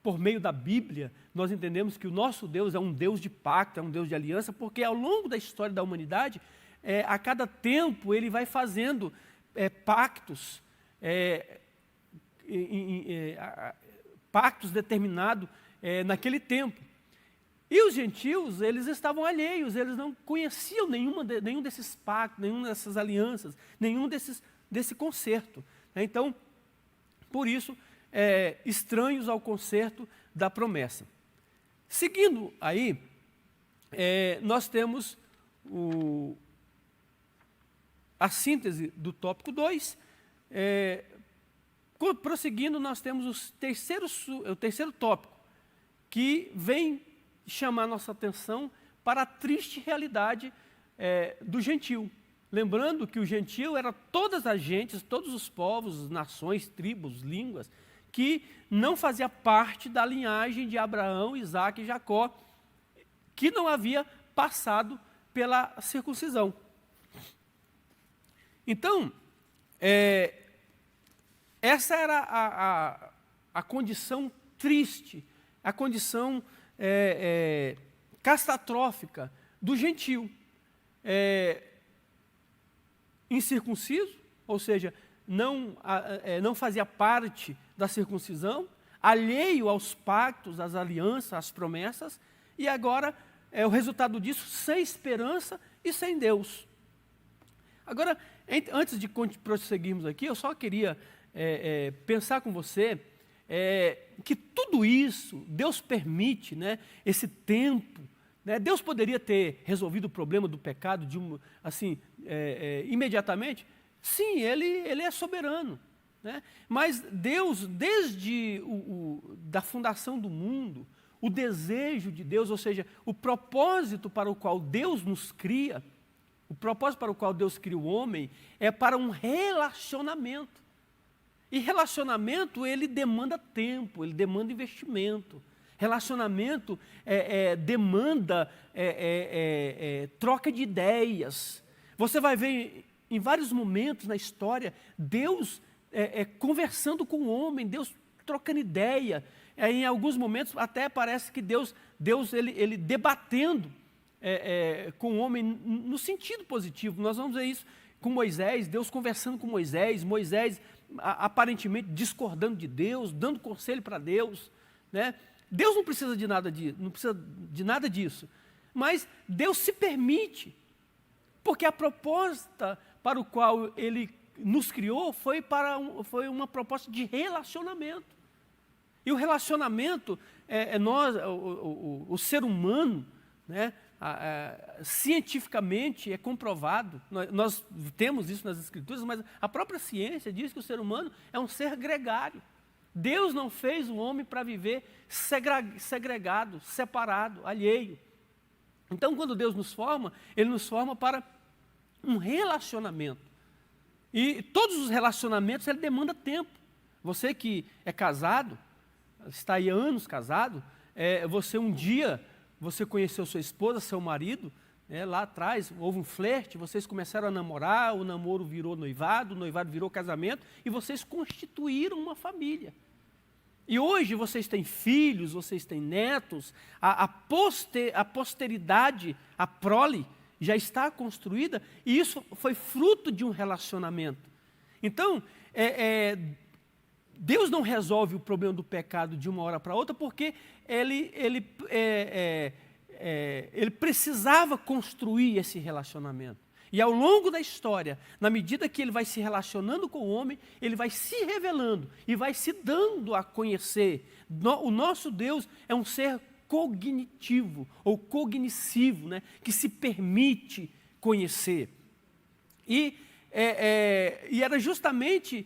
por meio da Bíblia, nós entendemos que o nosso Deus é um Deus de pacto, é um Deus de aliança, porque ao longo da história da humanidade, a cada tempo ele vai fazendo pactos, pactos determinados naquele tempo. E os gentios, eles estavam alheios, eles não conheciam nenhum desses pactos, nenhuma dessas alianças, desse concerto. Então, por isso, estranhos ao concerto da promessa. Seguindo aí, nós temos a síntese do tópico 2. Prosseguindo, nós temos o terceiro tópico, que vem chamar nossa atenção para a triste realidade do gentio. Lembrando que o gentio era todas as gentes, todos os povos, nações, tribos, línguas, que não fazia parte da linhagem de Abraão, Isaac e Jacó, que não havia passado pela circuncisão. Então, essa era a condição triste, a condição catastrófica do gentio. Incircunciso, ou seja, não fazia parte da circuncisão, alheio aos pactos, às alianças, às promessas, e agora o resultado disso, sem esperança e sem Deus. Agora, antes de prosseguirmos aqui, eu só queria pensar com você que tudo isso, Deus permite, né, esse tempo, né? Deus poderia ter resolvido o problema do pecado imediatamente? Sim, Ele é soberano, né? Mas Deus, desde da fundação do mundo, o desejo de Deus, ou seja, o propósito para o qual Deus nos cria, o propósito para o qual Deus cria o homem, é para um relacionamento. E relacionamento, ele demanda tempo, ele demanda investimento. Relacionamento demanda troca de ideias. Você vai ver em vários momentos na história, Deus conversando com o homem, Deus trocando ideia. Em alguns momentos até parece que Deus ele debatendo com o homem no sentido positivo. Nós vamos ver isso com Moisés, Deus conversando com Moisés, Moisés aparentemente discordando de Deus, dando conselho para Deus, né? Deus não precisa de nada disso, mas Deus se permite, porque a proposta para o qual Ele nos criou foi uma proposta de relacionamento. E o relacionamento, o ser humano, né, cientificamente é comprovado, nós temos isso nas Escrituras, mas a própria ciência diz que o ser humano é um ser gregário. Deus não fez o homem para viver segregado, separado, alheio. Então, quando Deus nos forma, Ele nos forma para um relacionamento. E todos os relacionamentos, Ele demanda tempo. Você que é casado, está aí há anos casado, você um dia, você conheceu sua esposa, seu marido, lá atrás houve um flerte, vocês começaram a namorar, o namoro virou noivado, o noivado virou casamento, e vocês constituíram uma família. E hoje vocês têm filhos, vocês têm netos, a posteridade, a prole, já está construída, e isso foi fruto de um relacionamento. Então, Deus não resolve o problema do pecado de uma hora para outra, porque ele precisava construir esse relacionamento. E ao longo da história, na medida que ele vai se relacionando com o homem, ele vai se revelando e vai se dando a conhecer. O nosso Deus é um ser cognitivo ou cognoscivo, né, que se permite conhecer. E era justamente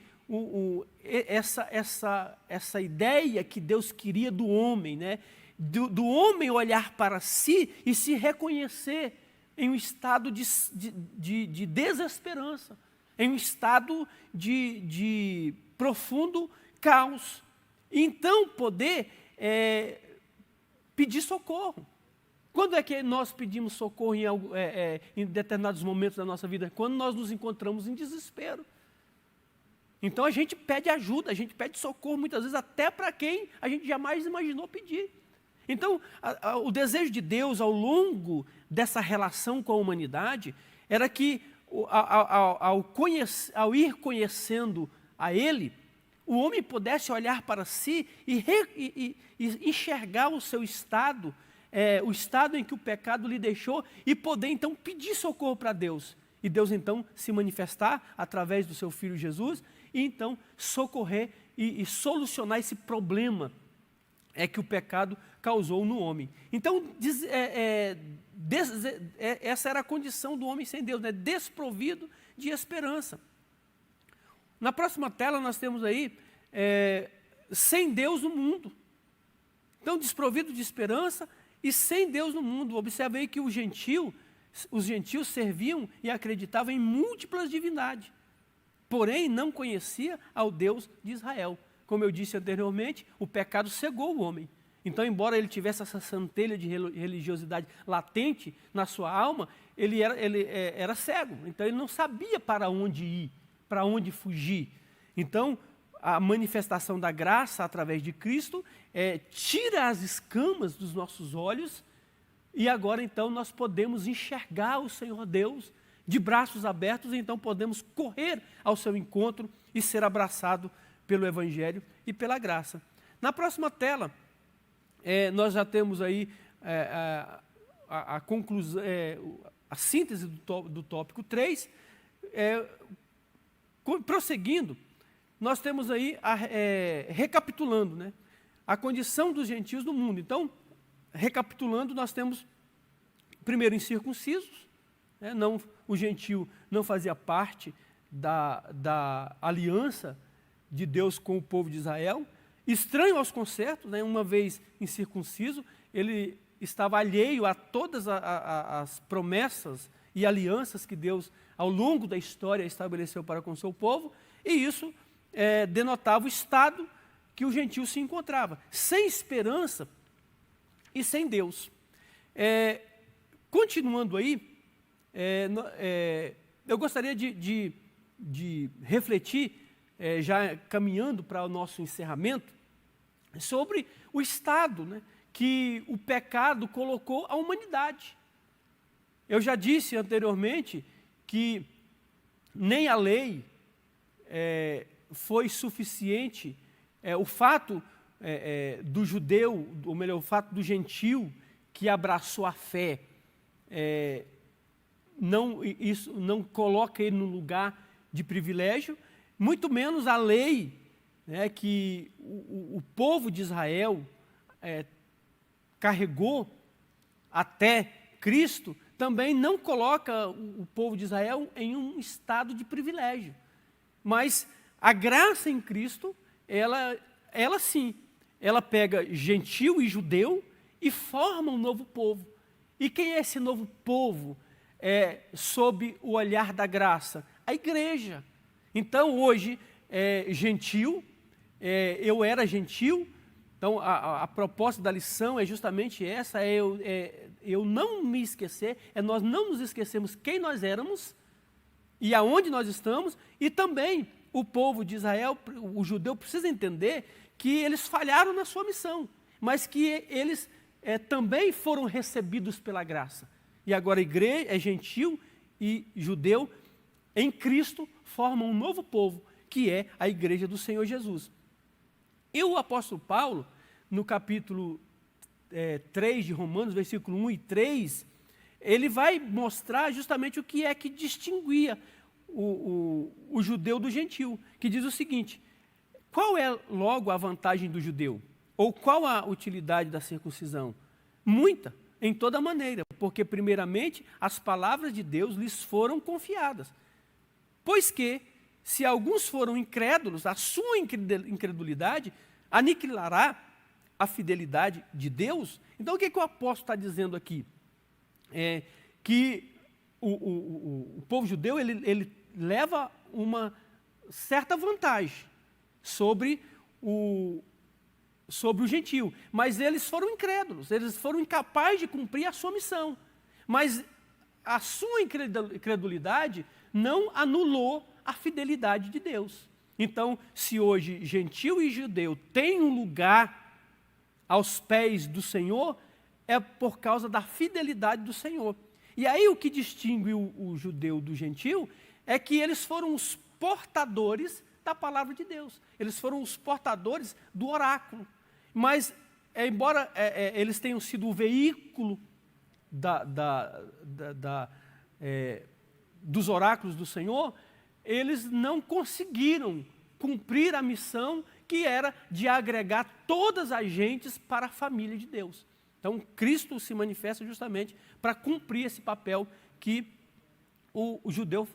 essa ideia que Deus queria do homem, né, do homem olhar para si e se reconhecer em um estado de desesperança, em um estado de profundo caos. E então poder pedir socorro. Quando é que nós pedimos socorro em determinados momentos da nossa vida? Quando nós nos encontramos em desespero. Então a gente pede ajuda, a gente pede socorro muitas vezes até para quem a gente jamais imaginou pedir. Então, o desejo de Deus ao longo dessa relação com a humanidade era que, ao ir conhecendo a Ele, o homem pudesse olhar para si e enxergar o seu estado, o estado em que o pecado lhe deixou, e poder então pedir socorro para Deus. E Deus então se manifestar através do seu Filho Jesus, e então socorrer e solucionar esse problema que o pecado causou no homem. Então, essa era a condição do homem sem Deus, né? Desprovido de esperança. Na próxima tela nós temos aí, sem Deus no mundo. Então, desprovido de esperança e sem Deus no mundo. Observe aí que os gentios serviam e acreditavam em múltiplas divindades, porém não conhecia ao Deus de Israel. Como eu disse anteriormente, o pecado cegou o homem. Então, embora ele tivesse essa centelha de religiosidade latente na sua alma, ele era cego. Então, ele não sabia para onde ir, para onde fugir. Então, a manifestação da graça através de Cristo tira as escamas dos nossos olhos, e agora, então, nós podemos enxergar o Senhor Deus de braços abertos, e então podemos correr ao seu encontro e ser abraçado pelo Evangelho e pela graça. Na próxima tela, nós já temos aí a conclusão, a síntese do tópico 3. Prosseguindo, nós temos aí, recapitulando, né, a condição dos gentios no mundo. Então, recapitulando, nós temos, primeiro, incircuncisos, né, o gentio não fazia parte da aliança de Deus com o povo de Israel, estranho aos concertos, né, uma vez incircunciso, ele estava alheio a todas as promessas e alianças que Deus, ao longo da história, estabeleceu para com o seu povo, e isso denotava o estado que o gentio se encontrava, sem esperança e sem Deus. Continuando aí, eu gostaria de refletir, já caminhando para o nosso encerramento, sobre o estado, né, que o pecado colocou a humanidade. Eu já disse anteriormente que nem a lei foi suficiente, o fato do judeu, ou melhor, o fato do gentio que abraçou a fé, isso não coloca ele no lugar de privilégio, muito menos a lei, né, que o povo de Israel carregou até Cristo, também não coloca o povo de Israel em um estado de privilégio. Mas a graça em Cristo, ela sim, ela pega gentil e judeu e forma um novo povo. E quem é esse novo povo sob o olhar da graça? A igreja. Então, hoje, gentil, eu era gentil, então a proposta da lição é justamente essa, eu não me esquecer, nós não nos esquecemos quem nós éramos e aonde nós estamos, e também o povo de Israel, o judeu, precisa entender que eles falharam na sua missão, mas que eles também foram recebidos pela graça. E agora a igreja, gentil e judeu, em Cristo, formam um novo povo, que é a igreja do Senhor Jesus. E o apóstolo Paulo, no capítulo 3 de Romanos, versículo 1 e 3, ele vai mostrar justamente o que é que distinguia o judeu do gentil, que diz o seguinte: qual é logo a vantagem do judeu? Ou qual a utilidade da circuncisão? Muita, em toda maneira, porque primeiramente as palavras de Deus lhes foram confiadas. Pois que, se alguns foram incrédulos, a sua incredulidade aniquilará a fidelidade de Deus. Então o que o apóstolo está dizendo aqui? Que o povo judeu ele leva uma certa vantagem sobre o gentil, mas eles foram incrédulos, eles foram incapazes de cumprir a sua missão. Mas a sua incredulidade não anulou a fidelidade de Deus. Então, se hoje gentil e judeu têm um lugar aos pés do Senhor, é por causa da fidelidade do Senhor. E aí o que distingue o judeu do gentil é que eles foram os portadores da palavra de Deus. Eles foram os portadores do oráculo. Mas, embora eles tenham sido o veículo dos oráculos do Senhor, eles não conseguiram cumprir a missão que era de agregar todas as gentes para a família de Deus. Então, Cristo se manifesta justamente para cumprir esse papel que o judeu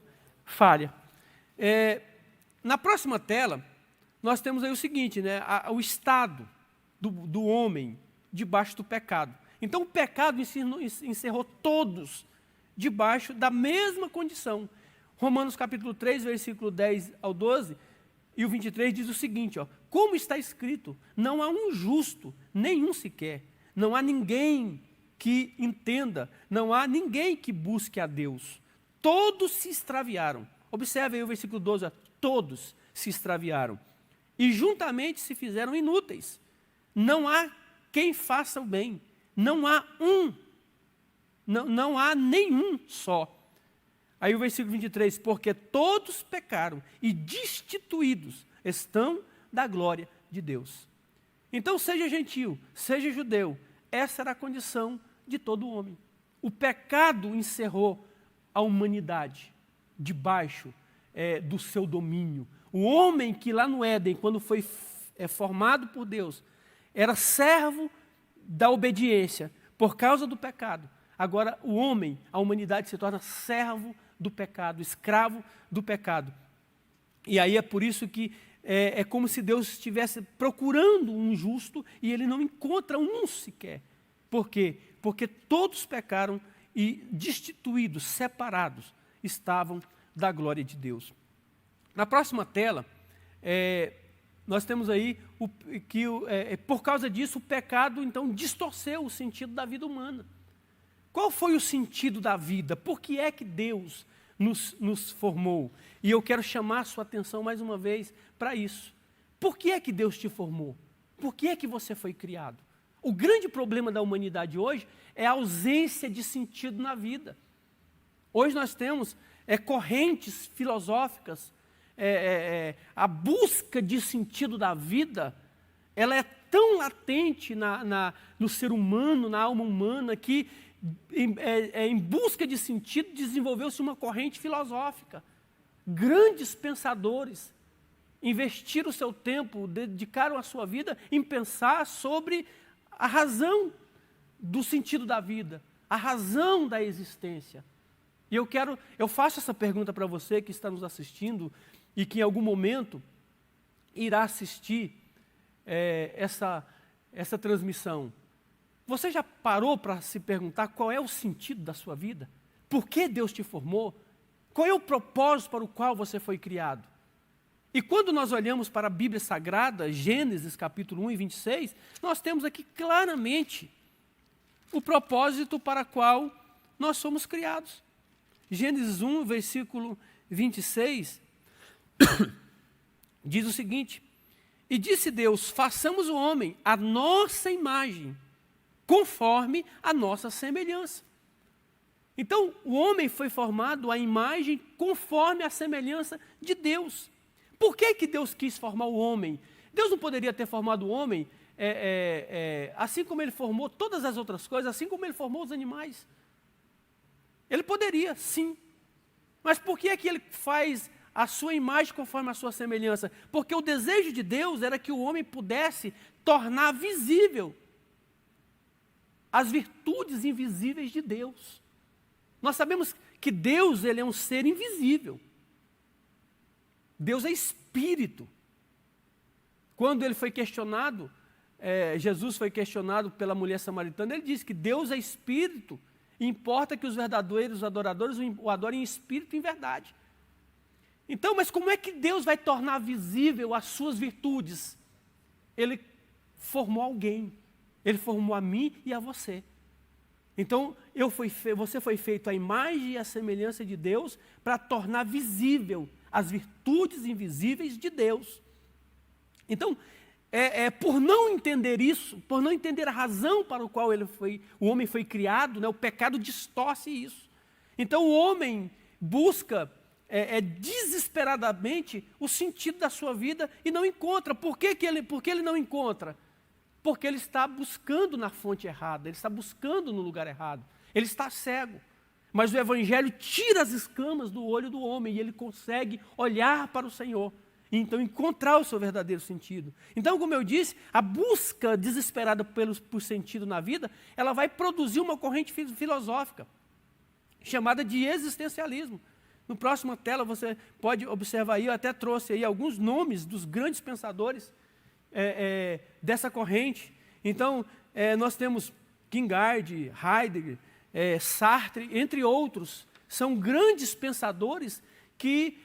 falha. Na próxima tela, nós temos aí o seguinte, né, o estado do homem debaixo do pecado. Então, o pecado encerrou todos debaixo da mesma condição. Romanos capítulo 3, versículo 10 ao 12, e o 23 diz o seguinte, como está escrito, não há um justo, nenhum sequer, não há ninguém que entenda, não há ninguém que busque a Deus. Todos se extraviaram. Observe aí o versículo 12, todos se extraviaram. E juntamente se fizeram inúteis. Não há quem faça o bem. Não há não há nenhum só. Aí o versículo 23, porque todos pecaram e destituídos estão da glória de Deus. Então, seja gentil, seja judeu, essa era a condição de todo homem. O pecado encerrou a humanidade debaixo do seu domínio. O homem que lá no Éden, quando foi formado por Deus, era servo da obediência por causa do pecado. Agora, o homem, a humanidade se torna servo do pecado, escravo do pecado. E aí é por isso que é como se Deus estivesse procurando um justo e ele não encontra um sequer. Por quê? Porque todos pecaram e destituídos, separados, estavam da glória de Deus. Na próxima tela, nós temos aí que por causa disso o pecado então distorceu o sentido da vida humana. Qual foi o sentido da vida? Por que é que Deus nos formou? E eu quero chamar a sua atenção mais uma vez para isso. Por que é que Deus te formou? Por que é que você foi criado? O grande problema da humanidade hoje é a ausência de sentido na vida. Hoje nós temos correntes filosóficas, a busca de sentido da vida, ela é tão latente no ser humano, na alma humana, que em busca de sentido desenvolveu-se uma corrente filosófica. Grandes pensadores investiram o seu tempo, dedicaram a sua vida em pensar sobre a razão do sentido da vida, a razão da existência. E eu faço essa pergunta para você que está nos assistindo e que em algum momento irá assistir essa transmissão. Você já parou para se perguntar qual é o sentido da sua vida? Por que Deus te formou? Qual é o propósito para o qual você foi criado? E quando nós olhamos para a Bíblia Sagrada, Gênesis capítulo 1 e 26, nós temos aqui claramente o propósito para o qual nós somos criados. Gênesis 1, versículo 26, diz o seguinte: e disse Deus, façamos o homem à nossa imagem, conforme a nossa semelhança. Então, o homem foi formado à imagem conforme a semelhança de Deus. Por que que Deus quis formar o homem? Deus não poderia ter formado o homem assim como ele formou todas as outras coisas, assim como ele formou os animais. Ele poderia, sim. Mas por que é que ele faz a sua imagem conforme a sua semelhança? Porque o desejo de Deus era que o homem pudesse tornar visível as virtudes invisíveis de Deus. Nós sabemos que Deus, ele é um ser invisível. Deus é espírito. Quando ele foi questionado, Jesus foi questionado pela mulher samaritana, ele disse que Deus é espírito, e importa que os verdadeiros adoradores o adorem em espírito e em verdade. Então, mas como é que Deus vai tornar visível as suas virtudes? Ele formou alguém, ele formou a mim e a você. Então, você foi feito à imagem e à semelhança de Deus para tornar visível as virtudes invisíveis de Deus. Então, por não entender isso, por não entender a razão para a qual o homem foi criado, né, o pecado distorce isso. Então, o homem busca desesperadamente o sentido da sua vida e não encontra. Por que ele não encontra? Porque ele está buscando na fonte errada, ele está buscando no lugar errado, ele está cego. Mas o Evangelho tira as escamas do olho do homem e ele consegue olhar para o Senhor e então encontrar o seu verdadeiro sentido. Então, como eu disse, a busca desesperada por sentido na vida, ela vai produzir uma corrente filosófica chamada de existencialismo. No próximo tela você pode observar aí, eu até trouxe aí alguns nomes dos grandes pensadores dessa corrente. Então, nós temos Kierkegaard, Heidegger, Sartre, entre outros. São grandes pensadores que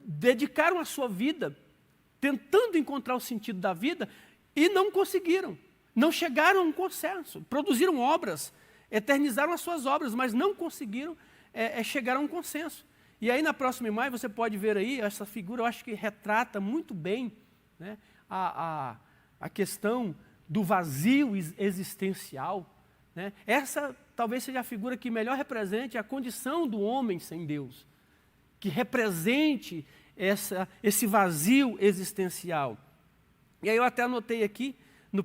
dedicaram a sua vida tentando encontrar o sentido da vida e não conseguiram. Não chegaram a um consenso. Produziram obras, eternizaram as suas obras, mas não conseguiram chegar a um consenso. E aí, na próxima imagem, você pode ver aí, essa figura, eu acho que retrata muito bem, né, a questão do vazio existencial. Né? Essa talvez seja a figura que melhor represente a condição do homem sem Deus, que represente esse vazio existencial. E aí eu até anotei aqui, na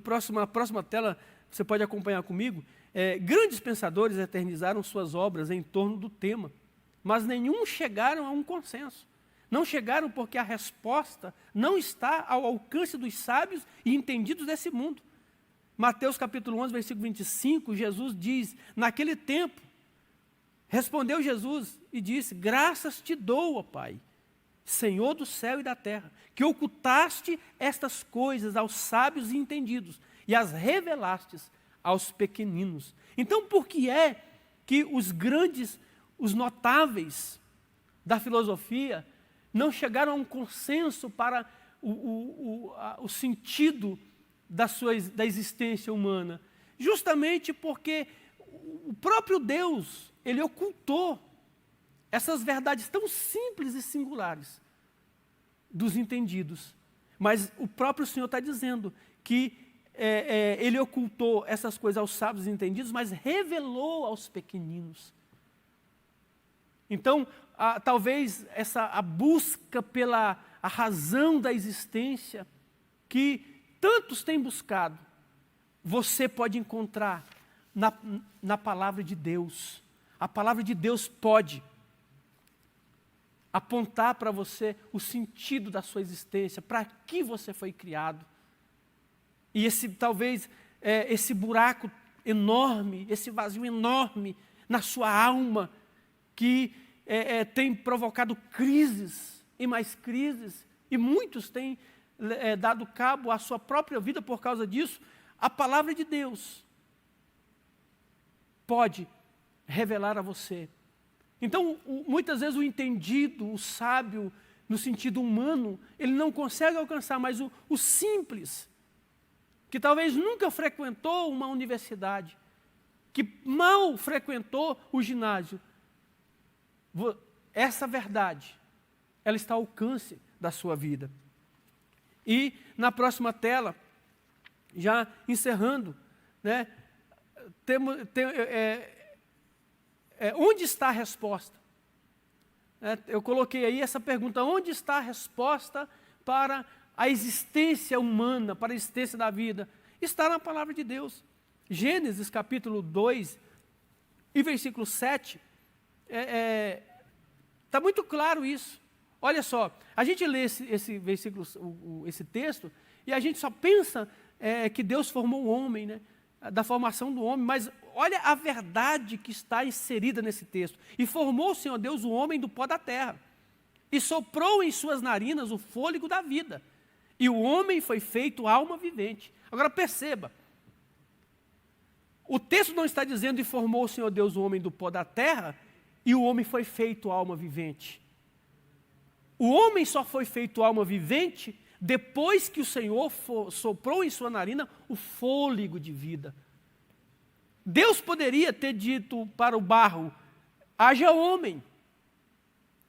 próxima tela, você pode acompanhar comigo, grandes pensadores eternizaram suas obras em torno do tema, mas nenhum chegaram a um consenso. Não chegaram porque a resposta não está ao alcance dos sábios e entendidos desse mundo. Mateus capítulo 11, versículo 25, Jesus diz, naquele tempo, respondeu Jesus e disse, graças te dou, ó Pai, Senhor do céu e da terra, que ocultaste estas coisas aos sábios e entendidos e as revelastes aos pequeninos. Então, por que é que os grandes, os notáveis da filosofia não chegaram a um consenso para o sentido da existência humana? Justamente porque o próprio Deus, ele ocultou essas verdades tão simples e singulares dos entendidos. Mas o próprio Senhor está dizendo que ele ocultou essas coisas aos sábios e entendidos, mas revelou aos pequeninos. Então, talvez a busca pela a razão da existência que tantos têm buscado, você pode encontrar na palavra de Deus. A palavra de Deus pode apontar para você o sentido da sua existência, para que você foi criado. E talvez esse buraco enorme, esse vazio enorme na sua alma, que tem provocado crises e mais crises, e muitos têm dado cabo à sua própria vida por causa disso. A palavra de Deus pode revelar a você. Então, muitas vezes o entendido, o sábio, no sentido humano, ele não consegue alcançar, mas o simples, que talvez nunca frequentou uma universidade, que mal frequentou o ginásio, essa verdade ela está ao alcance da sua vida. E na próxima tela, já encerrando, né, onde está a resposta? Eu coloquei aí essa pergunta: onde está a resposta para a existência humana, para a existência da vida? Está na palavra de Deus. Gênesis capítulo 2 e versículo 7, está muito claro isso. Olha só, a gente lê esse versículo, esse texto, e a gente só pensa que Deus formou o homem, né? Da formação do homem, mas olha a verdade que está inserida nesse texto. E formou o Senhor Deus o homem do pó da terra, e soprou em suas narinas o fôlego da vida, e o homem foi feito alma vivente. Agora perceba, o texto não está dizendo e formou o Senhor Deus o homem do pó da terra, e o homem foi feito alma vivente. O homem só foi feito alma vivente depois que o Senhor soprou em sua narina o fôlego de vida. Deus poderia ter dito para o barro: haja homem.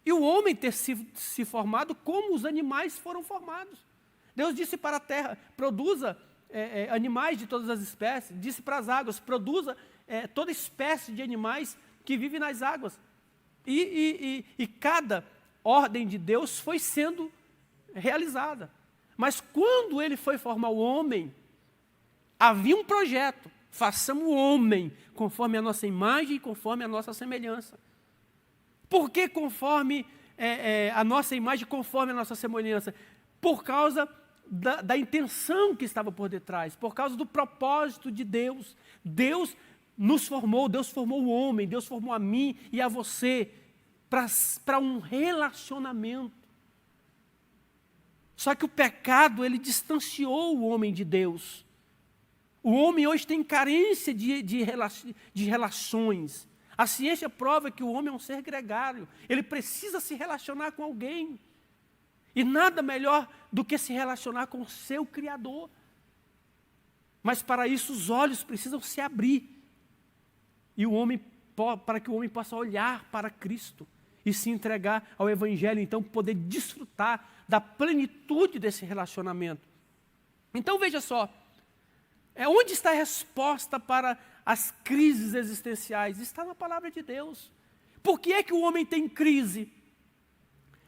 E o homem ter se formado como os animais foram formados. Deus disse para a terra: produza animais de todas as espécies. Disse para as águas: produza toda espécie de animais que vivem nas águas. E cada ordem de Deus foi sendo realizada. Mas quando ele foi formar o homem, havia um projeto: façamos o homem conforme a nossa imagem e conforme a nossa semelhança. Por que conforme a nossa imagem, conforme a nossa semelhança? Por causa da intenção que estava por detrás, por causa do propósito de Deus. Deus nos formou, Deus formou o homem, Deus formou a mim e a você para um relacionamento. Só que o pecado, ele distanciou o homem de Deus. O homem hoje tem carência de relações. A ciência prova que o homem é um ser gregário. Ele precisa se relacionar com alguém. E nada melhor do que se relacionar com o seu Criador. Mas para isso os olhos precisam se abrir. E para que o homem possa olhar para Cristo e se entregar ao Evangelho, então poder desfrutar da plenitude desse relacionamento. Então veja só, onde está a resposta para as crises existenciais? Está na palavra de Deus. Por que é que o homem tem crise?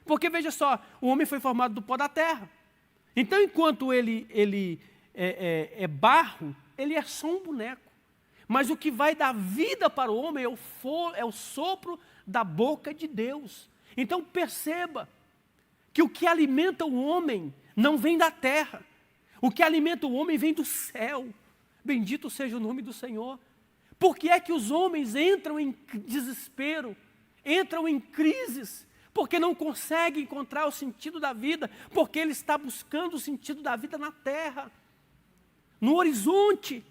Porque veja só, o homem foi formado do pó da terra. Então enquanto ele é barro, ele é só um boneco. Mas o que vai dar vida para o homem é o sopro da boca de Deus. Então perceba que o que alimenta o homem não vem da terra. O que alimenta o homem vem do céu. Bendito seja o nome do Senhor. Por que é que os homens entram em desespero, entram em crises? Porque não conseguem encontrar o sentido da vida, porque ele está buscando o sentido da vida na terra, no horizonte.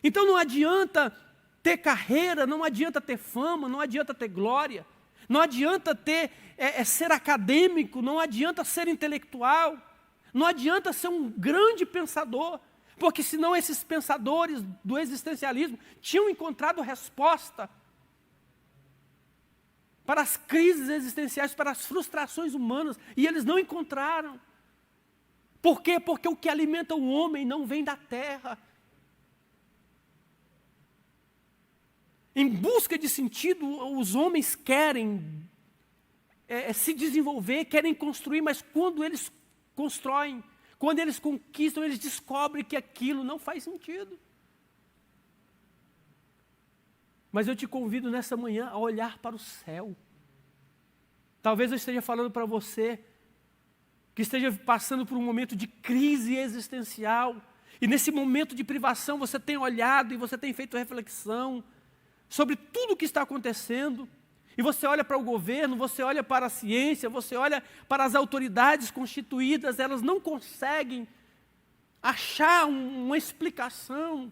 Então não adianta ter carreira, não adianta ter fama, não adianta ter glória, não adianta ser acadêmico, não adianta ser intelectual, não adianta ser um grande pensador, porque senão esses pensadores do existencialismo tinham encontrado resposta para as crises existenciais, para as frustrações humanas, e eles não encontraram. Por quê? Porque o que alimenta o homem não vem da terra. Em busca de sentido, os homens querem se desenvolver, querem construir, mas quando eles constroem, quando eles conquistam, eles descobrem que aquilo não faz sentido. Mas eu te convido nessa manhã a olhar para o céu. Talvez eu esteja falando para você que esteja passando por um momento de crise existencial, e nesse momento de privação você tem olhado e você tem feito reflexão sobre tudo o que está acontecendo, e você olha para o governo, você olha para a ciência, você olha para as autoridades constituídas, elas não conseguem achar uma explicação,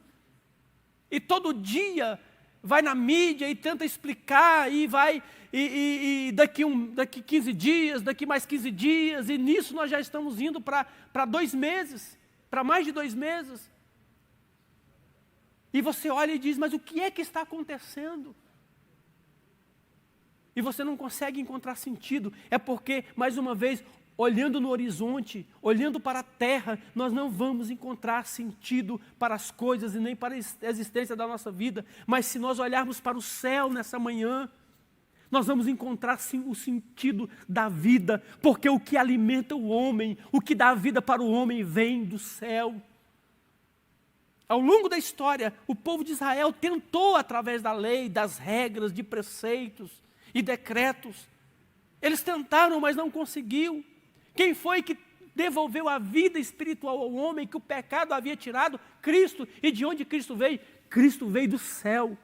e todo dia vai na mídia e tenta explicar, e vai, daqui 15 dias, daqui mais 15 dias, e nisso nós já estamos indo para 2 meses, para mais de 2 meses. E você olha e diz, mas o que é que está acontecendo? e você não consegue encontrar sentido, é porque, mais uma vez, olhando no horizonte, olhando para a terra, nós não vamos encontrar sentido para as coisas e nem para a existência da nossa vida. Mas se nós olharmos para o céu nessa manhã, nós vamos encontrar sim o sentido da vida, porque o que alimenta o homem, o que dá vida para o homem vem do céu. Ao longo da história, o povo de Israel tentou, através da lei, das regras, de preceitos e decretos. Eles tentaram, mas não conseguiu. Quem foi que devolveu a vida espiritual ao homem que o pecado havia tirado? Cristo. E de onde Cristo veio? Cristo veio do céu.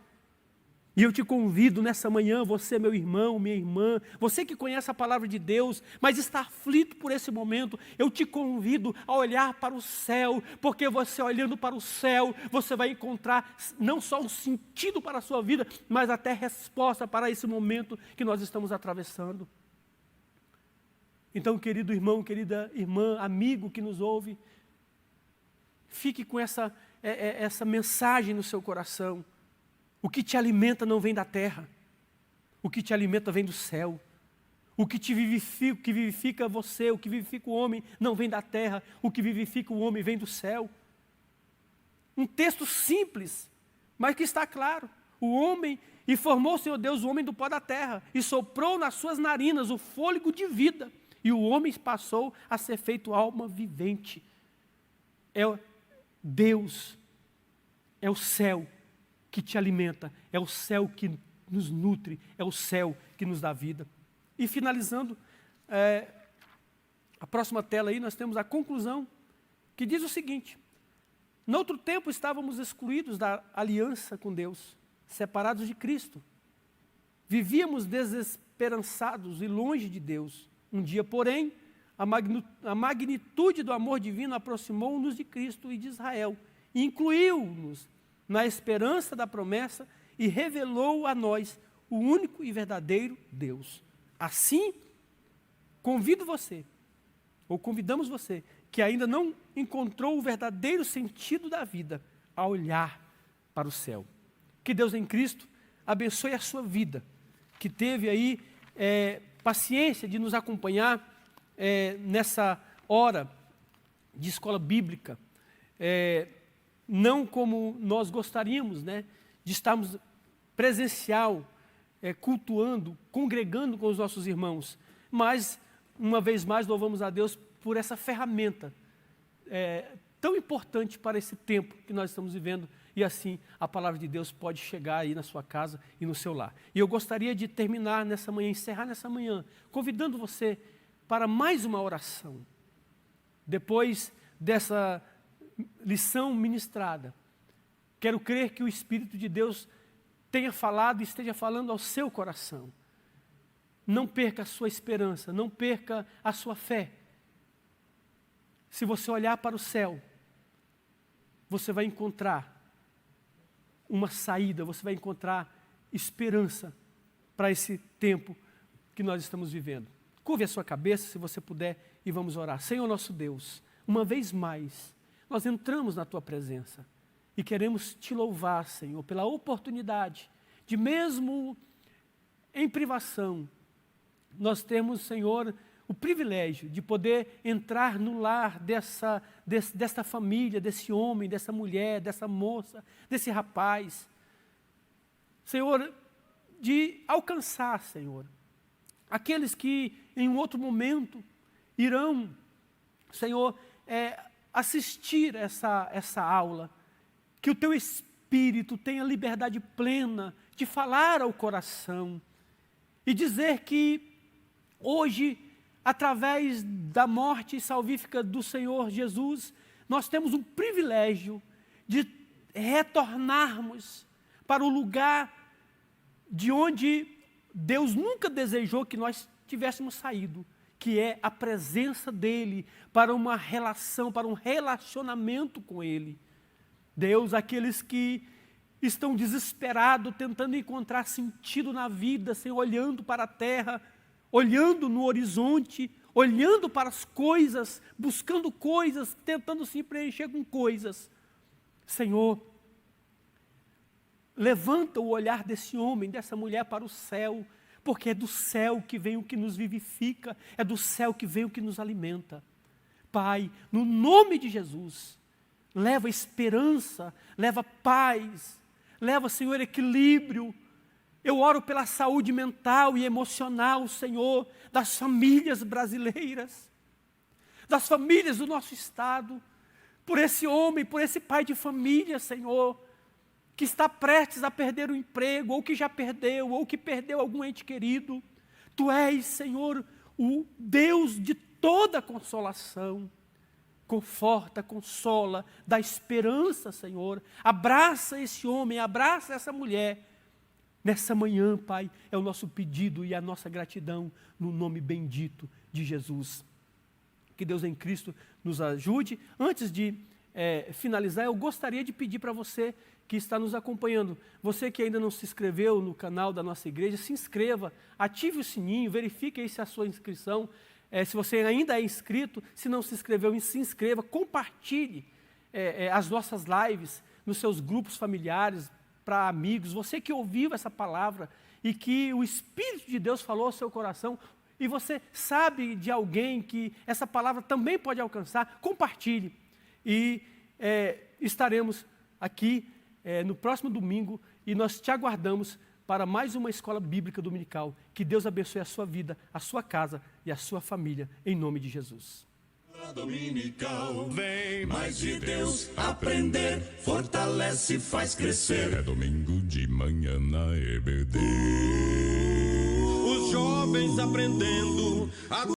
E eu te convido nessa manhã, você, meu irmão, minha irmã, você que conhece a palavra de Deus, mas está aflito por esse momento, eu te convido a olhar para o céu, porque você olhando para o céu, você vai encontrar não só um sentido para a sua vida, mas até resposta para esse momento que nós estamos atravessando. Então, querido irmão, querida irmã, amigo que nos ouve, fique com essa mensagem no seu coração. O que te alimenta não vem da terra. O que te alimenta vem do céu. O que te vivifica, o que vivifica você, o que vivifica o homem, não vem da terra. O que vivifica o homem vem do céu. Um texto simples, mas que está claro. O homem, e formou o Senhor Deus o homem do pó da terra, e soprou nas suas narinas o fôlego de vida, e o homem passou a ser feito alma vivente. É Deus, é o céu que te alimenta, é o céu que nos nutre, é o céu que nos dá vida. E finalizando, a próxima tela aí, nós temos a conclusão, que diz o seguinte: no outro tempo estávamos excluídos da aliança com Deus, separados de Cristo. Vivíamos desesperançados e longe de Deus. Um dia, porém, a magnitude do amor divino aproximou-nos de Cristo e de Israel, e incluiu-nos na esperança da promessa e revelou a nós o único e verdadeiro Deus. Assim, convidamos você, que ainda não encontrou o verdadeiro sentido da vida, a olhar para o céu. Que Deus em Cristo abençoe a sua vida, que teve aí paciência de nos acompanhar nessa hora de escola bíblica, não como nós gostaríamos, né, de estarmos presencial, cultuando, congregando com os nossos irmãos, mas, uma vez mais, louvamos a Deus por essa ferramenta tão importante para esse tempo que nós estamos vivendo, e assim a palavra de Deus pode chegar aí na sua casa e no seu lar. E eu gostaria de terminar nessa manhã, encerrar nessa manhã, convidando você para mais uma oração. Depois dessa lição ministrada, quero crer que o Espírito de Deus tenha falado e esteja falando ao seu coração. Não perca a sua esperança, não perca a sua fé. Se você olhar para o céu, você vai encontrar uma saída, você vai encontrar esperança para esse tempo que nós estamos vivendo. Curve a sua cabeça, se você puder, e vamos orar. Senhor nosso Deus, uma vez mais, nós entramos na Tua presença e queremos Te louvar, Senhor, pela oportunidade de, mesmo em privação, nós temos, Senhor, o privilégio de poder entrar no lar desta família, desse homem, dessa mulher, dessa moça, desse rapaz. Senhor, de alcançar, Senhor, aqueles que em um outro momento irão, Senhor, assistir essa aula, que o Teu Espírito tenha liberdade plena de falar ao coração e dizer que hoje, através da morte salvífica do Senhor Jesus, nós temos um privilégio de retornarmos para o lugar de onde Deus nunca desejou que nós tivéssemos saído, que é a presença dEle, para uma relação, para um relacionamento com Ele. Deus, aqueles que estão desesperados, tentando encontrar sentido na vida, Senhor, olhando para a terra, olhando no horizonte, olhando para as coisas, buscando coisas, tentando se preencher com coisas. Senhor, levanta o olhar desse homem, dessa mulher para o céu, porque é do céu que vem o que nos vivifica, é do céu que vem o que nos alimenta. Pai, no nome de Jesus, leva esperança, leva paz, leva, Senhor, equilíbrio. Eu oro pela saúde mental e emocional, Senhor, das famílias brasileiras, das famílias do nosso estado, por esse homem, por esse pai de família, Senhor, que está prestes a perder o emprego, ou que já perdeu, ou que perdeu algum ente querido. Tu és, Senhor, o Deus de toda consolação. Conforta, consola, dá esperança, Senhor. Abraça esse homem, abraça essa mulher. Nessa manhã, Pai, é o nosso pedido e a nossa gratidão no nome bendito de Jesus. Que Deus em Cristo nos ajude. Antes de finalizar, eu gostaria de pedir para você que está nos acompanhando, você que ainda não se inscreveu no canal da nossa igreja, se inscreva, ative o sininho, verifique aí se a sua inscrição, se você ainda é inscrito, se não se inscreveu, se inscreva, compartilhe as nossas lives nos seus grupos familiares, para amigos, você que ouviu essa palavra e que o Espírito de Deus falou ao seu coração, e você sabe de alguém que essa palavra também pode alcançar, compartilhe. E estaremos aqui no próximo domingo e nós te aguardamos para mais uma escola bíblica dominical. Que Deus abençoe a sua vida, a sua casa e a sua família, em nome de Jesus. Dominical, vem mais de Deus aprender, fortalece e faz crescer. É domingo de manhã na EBD. Os jovens aprendendo a